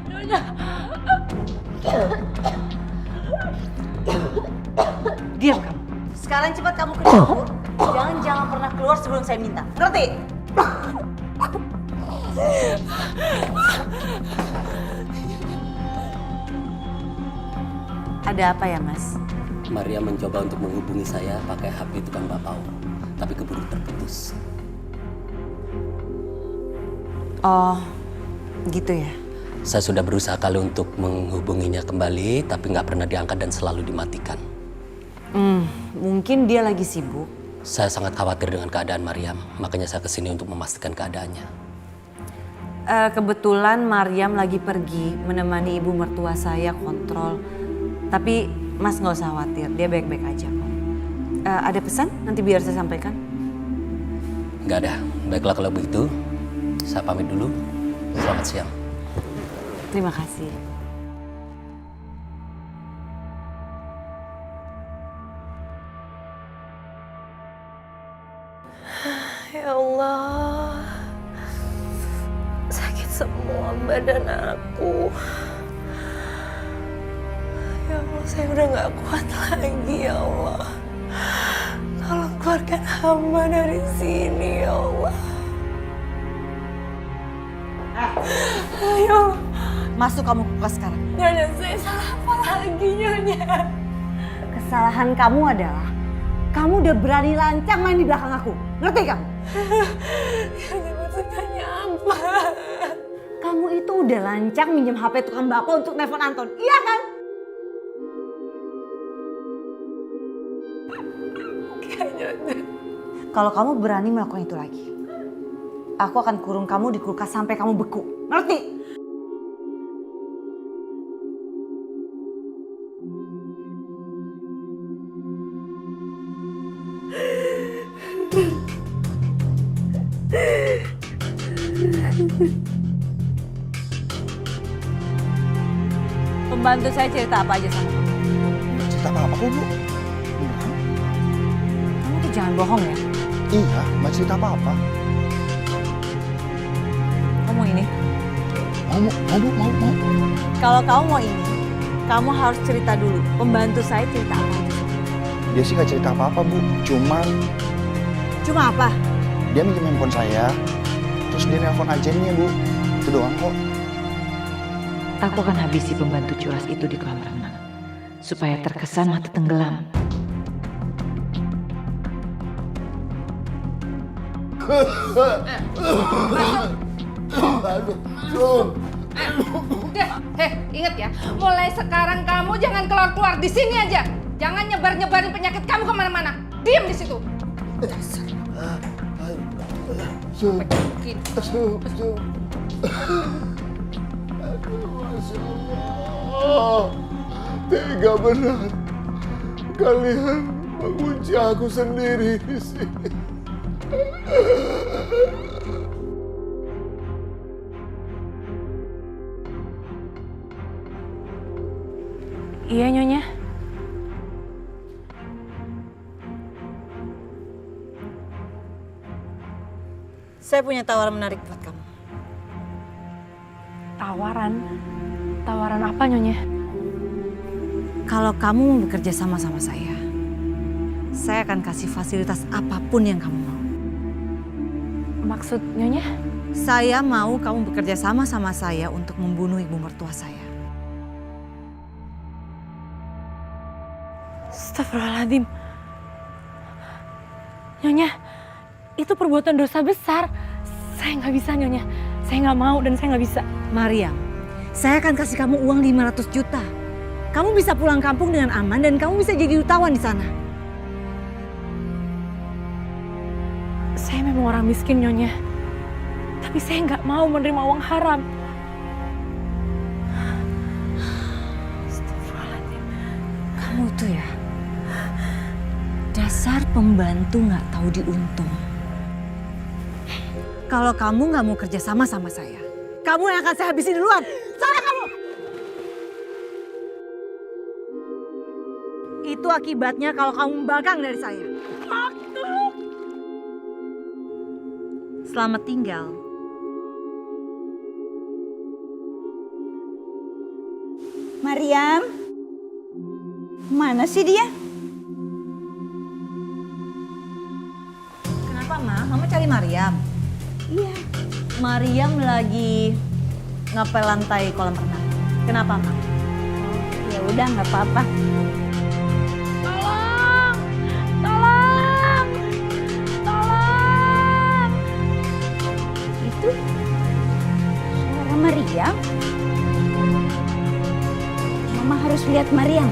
Nyonya. Diam kamu. Sekarang cepat kamu ke dapur. Jangan pernah keluar sebelum saya minta. Ngerti? Ada apa ya, Mas? Maria mencoba untuk menghubungi saya pakai HP tukang bakpao, tapi keburu terputus. Oh, gitu ya? Saya sudah berusaha kali untuk menghubunginya kembali, tapi nggak pernah diangkat dan selalu dimatikan. Mungkin dia lagi sibuk. Saya sangat khawatir dengan keadaan Mariam, makanya saya kesini untuk memastikan keadaannya. Kebetulan Mariam lagi pergi menemani ibu mertua saya kontrol. Tapi Mas nggak usah khawatir, dia baik-baik aja kok. Ada pesan? Nanti biar saya sampaikan. Nggak ada. Baiklah kalau begitu, saya pamit dulu. Selamat siang. Terima kasih. Ya Allah, sakit semua badan aku. Ya Allah, saya udah gak kuat lagi ya Allah. Tolong keluarkan hamba dari sini ya Allah. Ayo. Masuk kamu ke kelas sekarang. Nyonya, saya salah apa lagi Nyonya? Kesalahan kamu adalah kamu udah berani lancang main di belakang aku. Ngerti kamu? Nyonya, maksudnya apa? Kamu itu udah lancang minjem HP tukang bapak untuk nelfon Anton. Iya kan? Kalau kamu berani melakukan itu lagi, aku akan kurung kamu di kulkas sampai kamu beku. Ngerti? Pembantu saya cerita apa aja sama kamu? Cerita apa kok, Bu? Kamu tuh jangan bohong ya. Iya, nggak cerita apa-apa. Kamu ini. Mau. Kalau kamu mau ini, kamu harus cerita dulu. Pembantu saya cerita apa aja? Dia sih nggak cerita apa-apa, Bu. Cuma apa? Dia minjem handphone saya, terus dia nelpon agennya, Bu. Itu doang kok. Aku akan habisi pembantu culas itu di kolam renang. Supaya terkesan mata tenggelam. Udah, inget ya. Mulai sekarang kamu jangan keluar-keluar di sini aja. Jangan nyebar-nyebarin penyakit kamu kemana-mana. Diam di situ. Masya Allah, tega benar. Kalian mengunci aku sendiri di sini. Iya Nyonya. Saya punya tawaran menarik buat kamu. Tawaran? Tawaran apa Nyonya? Kalau kamu mau bekerja sama saya akan kasih fasilitas apapun yang kamu mau. Maksud Nyonya? Saya mau kamu bekerja sama saya untuk membunuh ibu mertua saya. Astagfirullahaladzim. Nyonya, itu perbuatan dosa besar. Saya nggak bisa Nyonya. Saya nggak mau dan saya nggak bisa. Mariam, saya akan kasih kamu uang 500 juta. Kamu bisa pulang kampung dengan aman dan kamu bisa jadi utawan di sana. Saya memang orang miskin Nyonya. Tapi saya nggak mau menerima uang haram. Astagfirullahaladzim. Kamu itu ya, dasar pembantu nggak tahu diuntung. Kalau kamu nggak mau kerja sama saya, kamu yang akan saya habisi duluan. Sana kamu! Itu akibatnya kalau kamu membangkang dari saya. Selamat tinggal. Mariam, mana sih dia? Kenapa, Ma? Mama cari Mariam? Iya. Mariam lagi ngepel lantai kolam renang. Kenapa, Ma? Ya udah, nggak apa-apa. Tolong! Tolong! Tolong! Mariam? Mama harus lihat Mariam.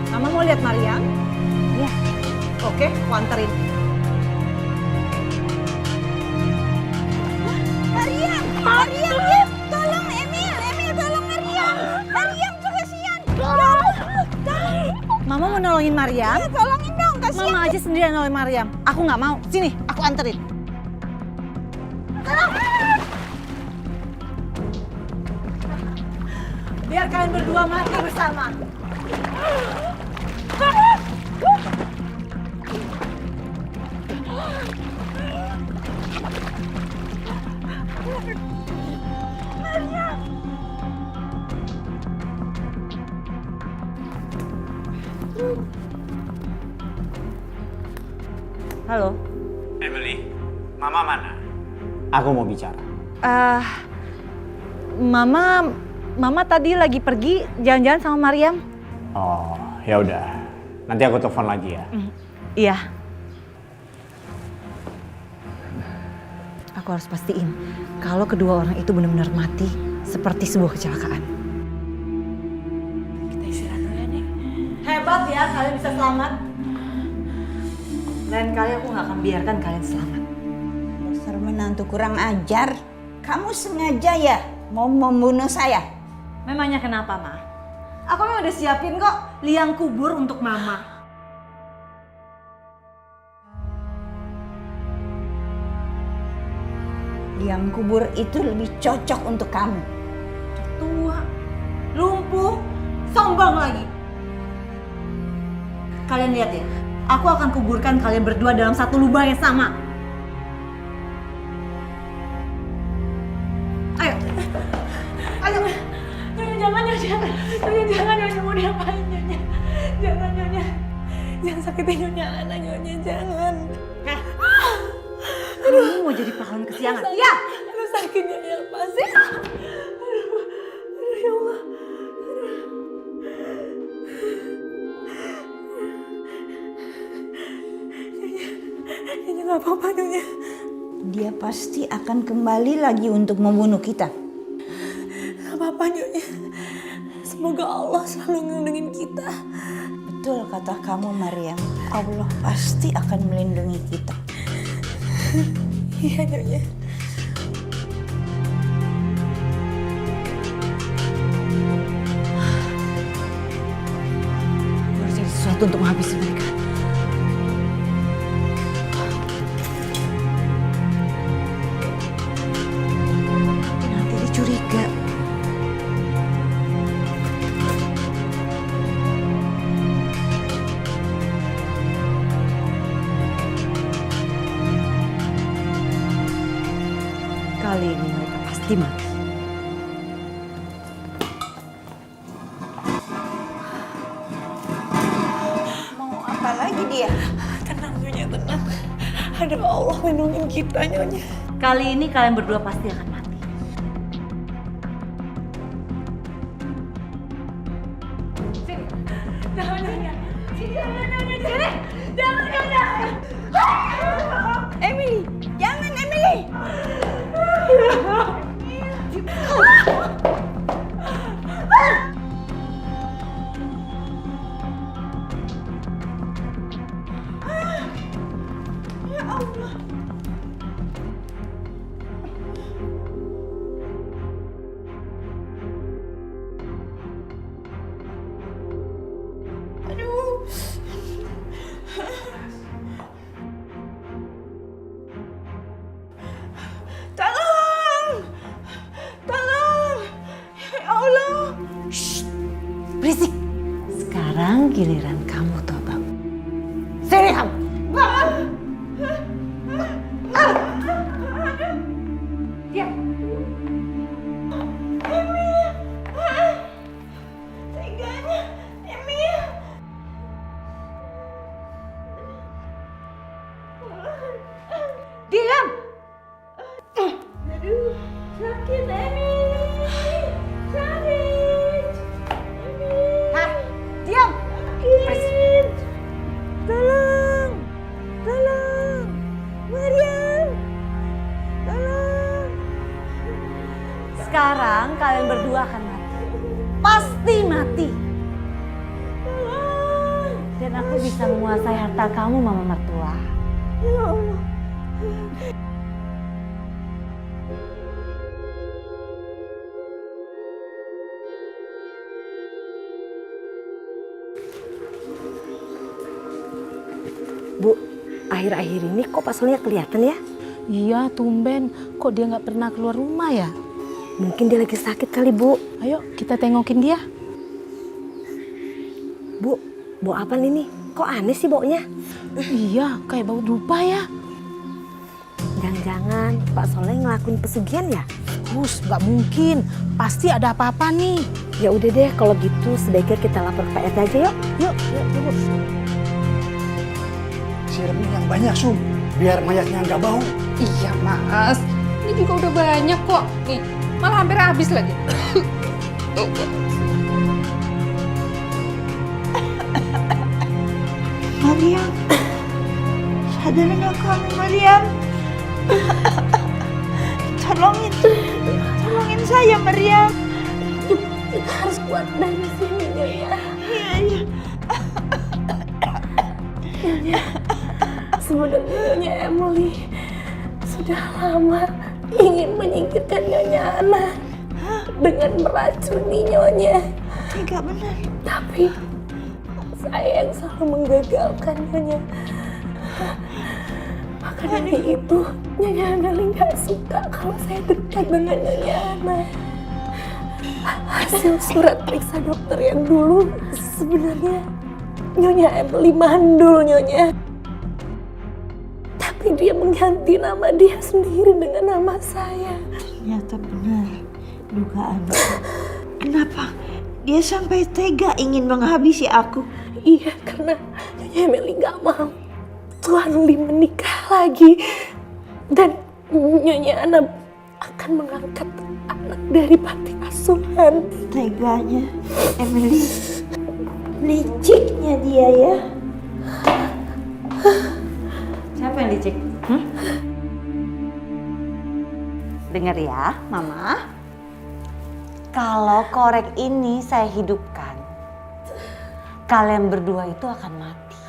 Mama mau lihat Mariam? Ya. Oke, aku anterin. Mariam! Mariam! Ya, tolong Emil tolong Mariam! Mariam tuh kasihan! Mama mau nolongin Mariam? Ya, tolongin dong, kasihan! Mama aja sendirian nolongin Mariam. Aku nggak mau. Sini, aku anterin. Biar kalian berdua mati bersama. Halo. Emily, Mama mana? Aku mau bicara. Mama tadi lagi pergi jalan-jalan sama Mariam. Oh, ya udah. Nanti aku telepon lagi ya. Iya. Aku harus pastiin kalau kedua orang itu benar-benar mati seperti sebuah kecelakaan. Kita istirahat dulu ya, Nek. Hebat ya kalian bisa selamat. Lain kali aku nggak akan biarkan kalian selamat. Dasar menantu kurang ajar. Kamu sengaja ya mau membunuh saya? Memangnya kenapa, Ma? Aku memang udah siapin kok liang kubur untuk Mama. Liang kubur itu lebih cocok untuk kamu. Tua, lumpuh, sombong lagi. Kalian lihat ya, aku akan kuburkan kalian berdua dalam satu lubang yang sama. Ayo. Ayo. Jangan Nyonya, mau diapain Nyonya? Jangan Nyonya. Jangan sakitin Nyonya anak Nyonya, jangan. Kamu mau jadi pahlawan kesiangan? Iya. Aduh sakit Nyonya, apa sih? Aduh ya Allah. Nyonya nggak apa-apa Nyonya. Dia pasti akan kembali lagi untuk membunuh kita. Gak apa-apa Nyonya. Semoga Allah selalu ngelindungin kita. Betul kata kamu Mariam, Allah pasti akan melindungi kita. Iya Nyonya. Aku harus cari sesuatu untuk menghabisi mereka. Nanti dicuriga. Kali ini mereka pasti mati. Mau apa lagi dia? Tenang Nyonya, tenang. Ada Allah lindungin kita Nyonya. Kali ini kalian berdua pasti akan mati. Jangan Nyonya. Jangan Nyonya. Sini. Jangan Nyonya. Emily, jangan Emily. Berisik. Sekarang giliran kamu, Tobang. Sini kamu. Diam. Teganya, Emil. Diam. Aduh, sakit Emil. Sakit. Hah? Diam. Sakit. Tolong. Tolong. Mariam. Tolong. sekarang kalian berdua akan mati. Pasti mati. Dan aku bisa menguasai harta kamu, Mama Mertua. Ya Allah. Bu, akhir-akhir ini kok Pak Solnya kelihatan ya? Iya, tumben. Kok dia nggak pernah keluar rumah ya? Mungkin dia lagi sakit kali, Bu. Ayo, kita tengokin dia. Bu, bau apa ini? Kok aneh sih baunya? Iya, kayak bau dupa ya. Jangan-jangan Pak Soleh ngelakuin pesugihan ya? Nggak mungkin. Pasti ada apa-apa nih. Ya udah deh, kalau gitu sebaiknya kita lapor ke Pak RT aja yuk. Yuk, Bu. Siramnya yang banyak, Sum. Biar mayatnya nggak bau. Iya, Mas. Ini juga udah banyak kok. Nih, malah hampir habis lagi. Mariam, sadar nggak kamu, Mariam? Tolongin saya, Mariam. Kita harus kuat dari sini, Nyonya. Iya. Nyonya, sebenarnya Nyonya Emily sudah lama ingin menyingkirkan Nyonya Ana dengan meracuni Nyonya. Tidak benar. Tapi saya yang selalu menggagalkan Nyonya. Maka dari itu Nyonya Emily gak suka kalau saya dekat dengan Nyonya Ana. Hasil surat periksa dokter yang dulu sebenarnya Nyonya Emily mandul, Nyonya. Tapi dia mengganti nama dia sendiri dengan nama saya. Ternyata benar dugaanku. Kenapa dia sampai tega ingin menghabisi aku? Iya, karena Nyonya Emily gak mau Tuan Lee menikah lagi. Dan Nyonya Ana akan mengangkat anak dari panti asuhan. Teganya Emily. Liciknya dia ya. Siapa yang licik? Dengar ya, Mama. Kalau korek ini saya hidupkan, kalian berdua itu akan mati.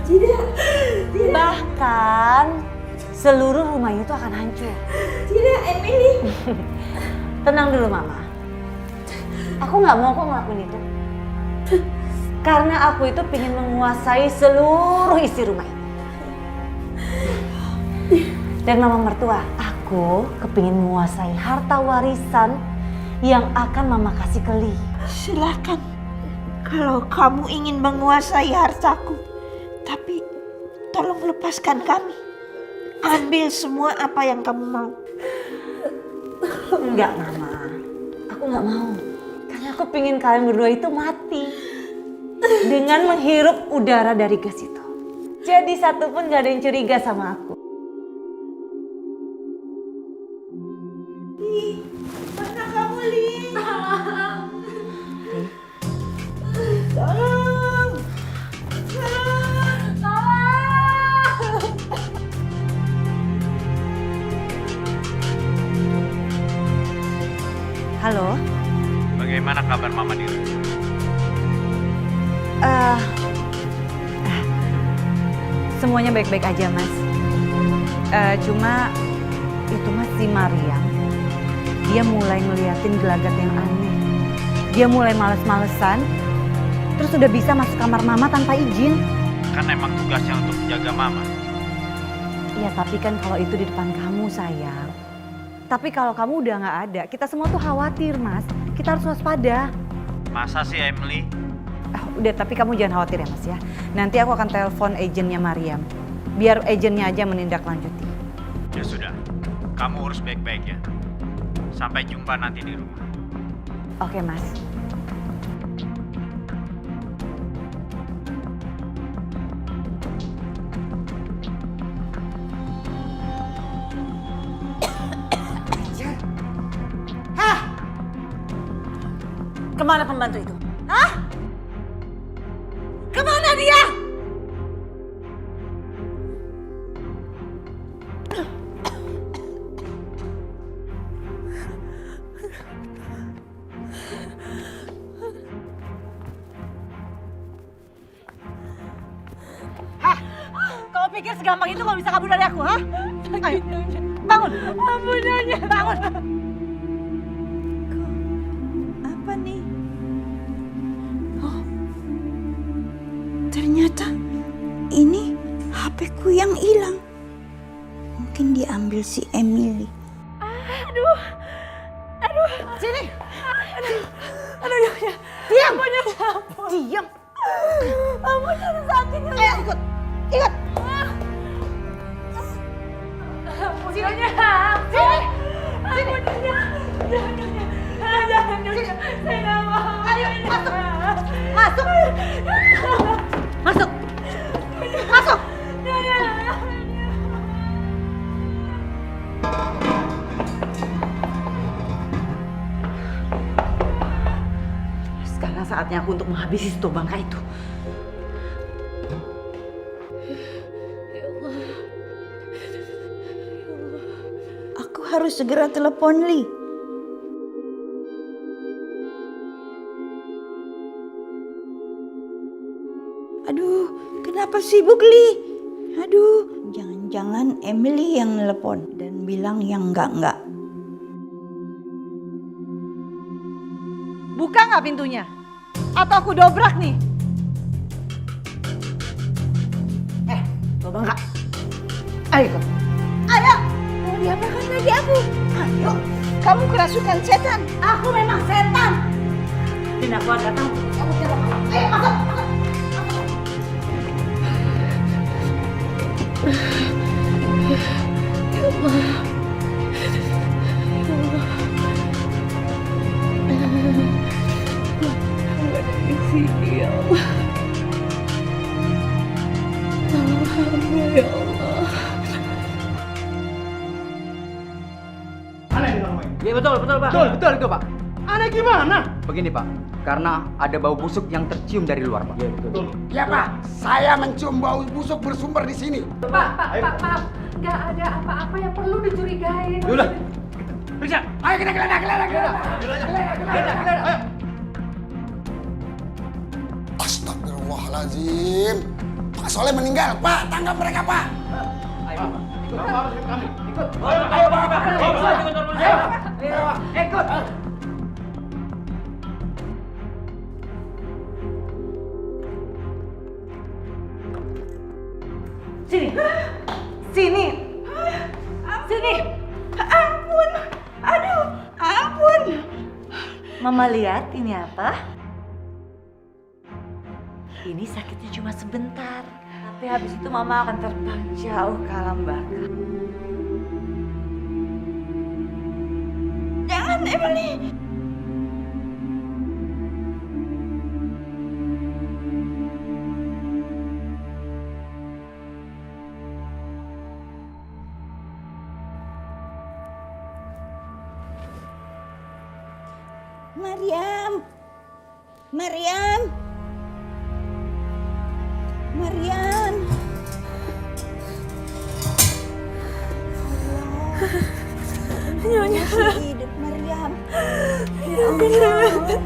Tidak. Bahkan seluruh rumah itu akan hancur. Tidak, Emily. Tenang dulu, Mama. Aku nggak mau kok ngelakuin itu. Karena aku itu pengen menguasai seluruh isi rumah ini. Dan Mama Mertua, aku kepingin menguasai harta warisan yang akan Mama kasih ke Lee. Silakan. Kalau kamu ingin menguasai hartaku, tapi tolong lepaskan kami. Ambil semua apa yang kamu mau. Enggak, Mama. Aku nggak mau. Karena aku pingin kalian berdua itu mati dengan menghirup udara dari gas itu. Jadi satu pun gak ada yang curiga sama aku. Mana kamu, Lee? Halo? Bagaimana kabar Mama di rumah? Semuanya baik-baik aja, Mas. Cuma itu Mas, si Mariam, dia mulai ngeliatin gelagat yang aneh. Dia mulai males-malesan, terus udah bisa masuk kamar Mama tanpa izin. Kan emang tugasnya untuk menjaga Mama. Iya, tapi kan kalau itu di depan kamu, sayang. Tapi kalau kamu udah nggak ada, kita semua tuh khawatir, Mas. Kita harus waspada. Masa sih, Emily? Udah, tapi kamu jangan khawatir ya, Mas ya. Nanti aku akan telepon agennya Mariam. Biar agennya aja menindaklanjuti. Ya sudah, kamu urus baik-baik ya. Sampai jumpa nanti di rumah. Oke, Mas. Kemana pembantu itu? Hah? Kemana dia? Hah? Kau pikir segampang itu kau bisa kabur dari aku, ha? Ayo, bangun. Ampun, Nyonya. Bangun. Apa nih? Oh, ternyata ini HP-ku yang hilang. Mungkin diambil si Emily. Sini. Aduh, Nyonya. Diam. Diam. Ampun, Nyonya, sakit. Ayo, ikut. Ikut. Sini. Sini. Sini. Jangan, Nyonya. Saya nggak mau. Ayo, masuk. Masuk. Masuk. Masuk. Sekarang saatnya aku untuk menghabisi si bangka itu. Aku harus segera telepon Li. Aduh, kenapa sibuk Li? Aduh, jangan-jangan Emily yang telepon dan bilang yang enggak. Buka nggak pintunya? Atau aku dobrak nih? Coba enggak? Ayo. Ayo. Mau diapakan lagi aku? Ayo. Kamu kerasukan setan. Aku memang setan. Tidak kuat datang. Kamu coba. Ayo masuk. Ya betul Pak. Betul itu Pak. Aneh gimana? Begini Pak, karena ada bau busuk yang tercium dari luar Pak. Iya betul. Ya Pak, saya mencium bau busuk bersumber di sini. Pak, maaf. Nggak ada apa-apa yang perlu dicurigain. Yaudah, periksa. Ayo kita geledah. Ayo. Astagfirullahaladzim. Pak Soleh meninggal, Pak. Tangkap mereka, Pak. Ayo, ikut. Ayo, Pak. Ikut. Sini. Sini. Sini. Ampun. Aduh, ampun. Mama lihat ini apa? Ini sakitnya cuma sebentar. Tapi habis itu Mama akan terbang jauh ke alam baka. Jangan Emily. Mariam. Nyonya masih hidup, Mariam. Ya Allah.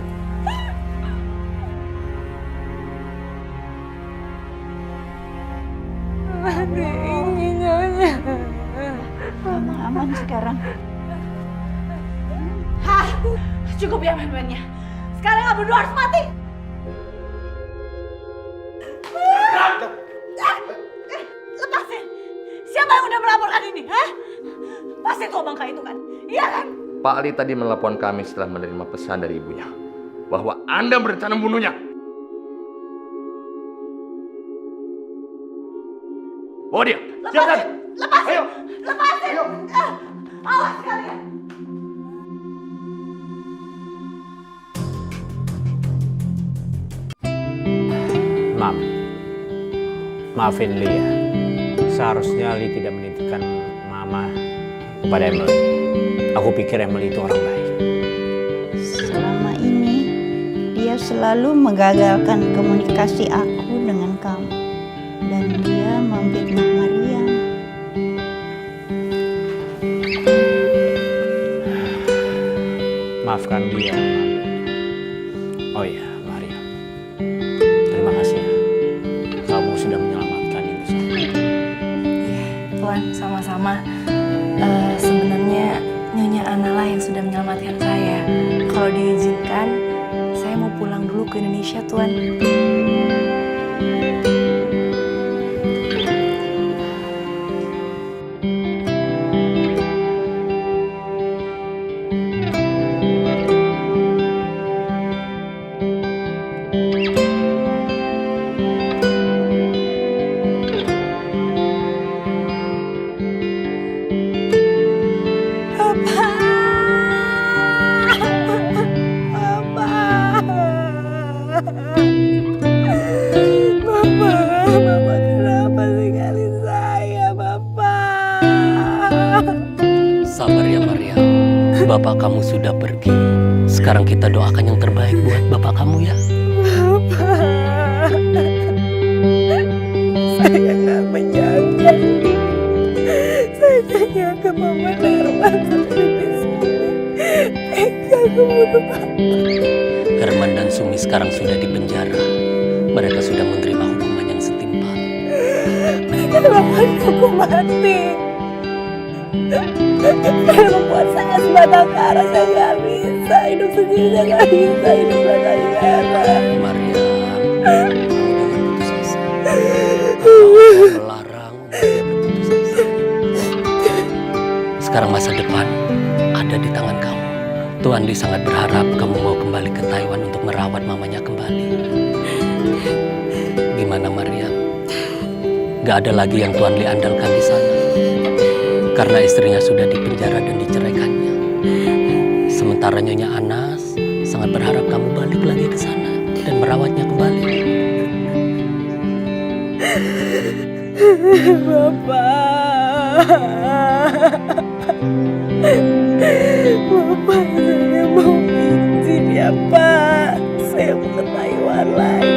Mama aman sekarang. Hah, cukup ya main-mainnya. Sekarang kamu berdua harus mati. Lepasin. Siapa yang udah melaporkan ini? Hah? Pasti tuh bangka itu kan? Iya kan? Pak Ali tadi menelepon kami setelah menerima pesan dari ibunya bahwa Anda berencana membunuhnya. Bawa dia. Lepasin. Lepasin. Ayo. Lepasin. Awas kalian. Maafin Li ya. Seharusnya Li tidak menitipkan Mama kepada Emily. Aku pikir Emily itu orang baik. Selama ini dia selalu menggagalkan komunikasi aku dengan kamu. Dan dia memfitnah Mariam. Maafkan dia. Oh iya, Mariam. Terima kasih ya. Kamu sudah menyelamatkan Tuan, sama-sama. Sebenarnya Nyonya Ana lah yang sudah menyelamatkan saya. Kalau diizinkan, saya mau pulang dulu ke Indonesia, Tuan. Sabar ya Maria. Bapak kamu sudah pergi. Sekarang kita doakan yang terbaik buat bapak kamu ya. Saya nggak menyangka. Saya nyangka Mama Darman seperti Sumi. Tega kemudian Papa. Herman dan Sumi sekarang sudah di penjara. Mereka sudah menerima hukuman yang setimpal. Mereka melakukan hukum mati. Karena membuat saya sebatang kara, saya nggak bisa hidup sendiri, saya nggak bisa hidup batang kara. Maria, kamu jangan putus asa. Allah melarang dia berputus asa. Sekarang masa depan ada di tangan kamu. Tuan Li sangat berharap kamu mau kembali ke Taiwan untuk merawat mamanya kembali. Gimana Maria? Gak ada lagi yang Tuan Li andalkan di sana. Karena istrinya sudah dipenjara dan diceraikannya. Sementara Nyonya Anas sangat berharap kamu balik lagi ke sana dan merawatnya kembali. Bapak, saya mau izin ya Pak. Saya mau ke Taiwan lagi.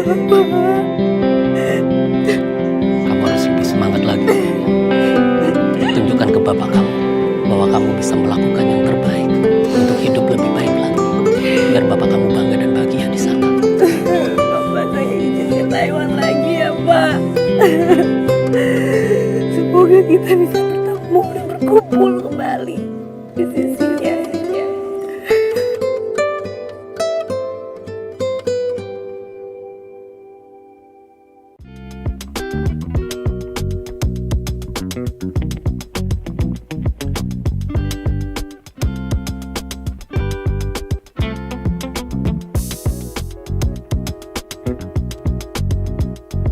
Bapak. Kamu harus lebih semangat lagi. Tunjukkan ke bapak kamu bahwa kamu bisa melakukan yang terbaik untuk hidup lebih baik lagi. Biar bapak kamu bangga dan bahagia di sana. Bapak, saya izin ke Taiwan lagi ya Pak. Semoga kita bisa bertemu dan berkumpul kembali di sisinya.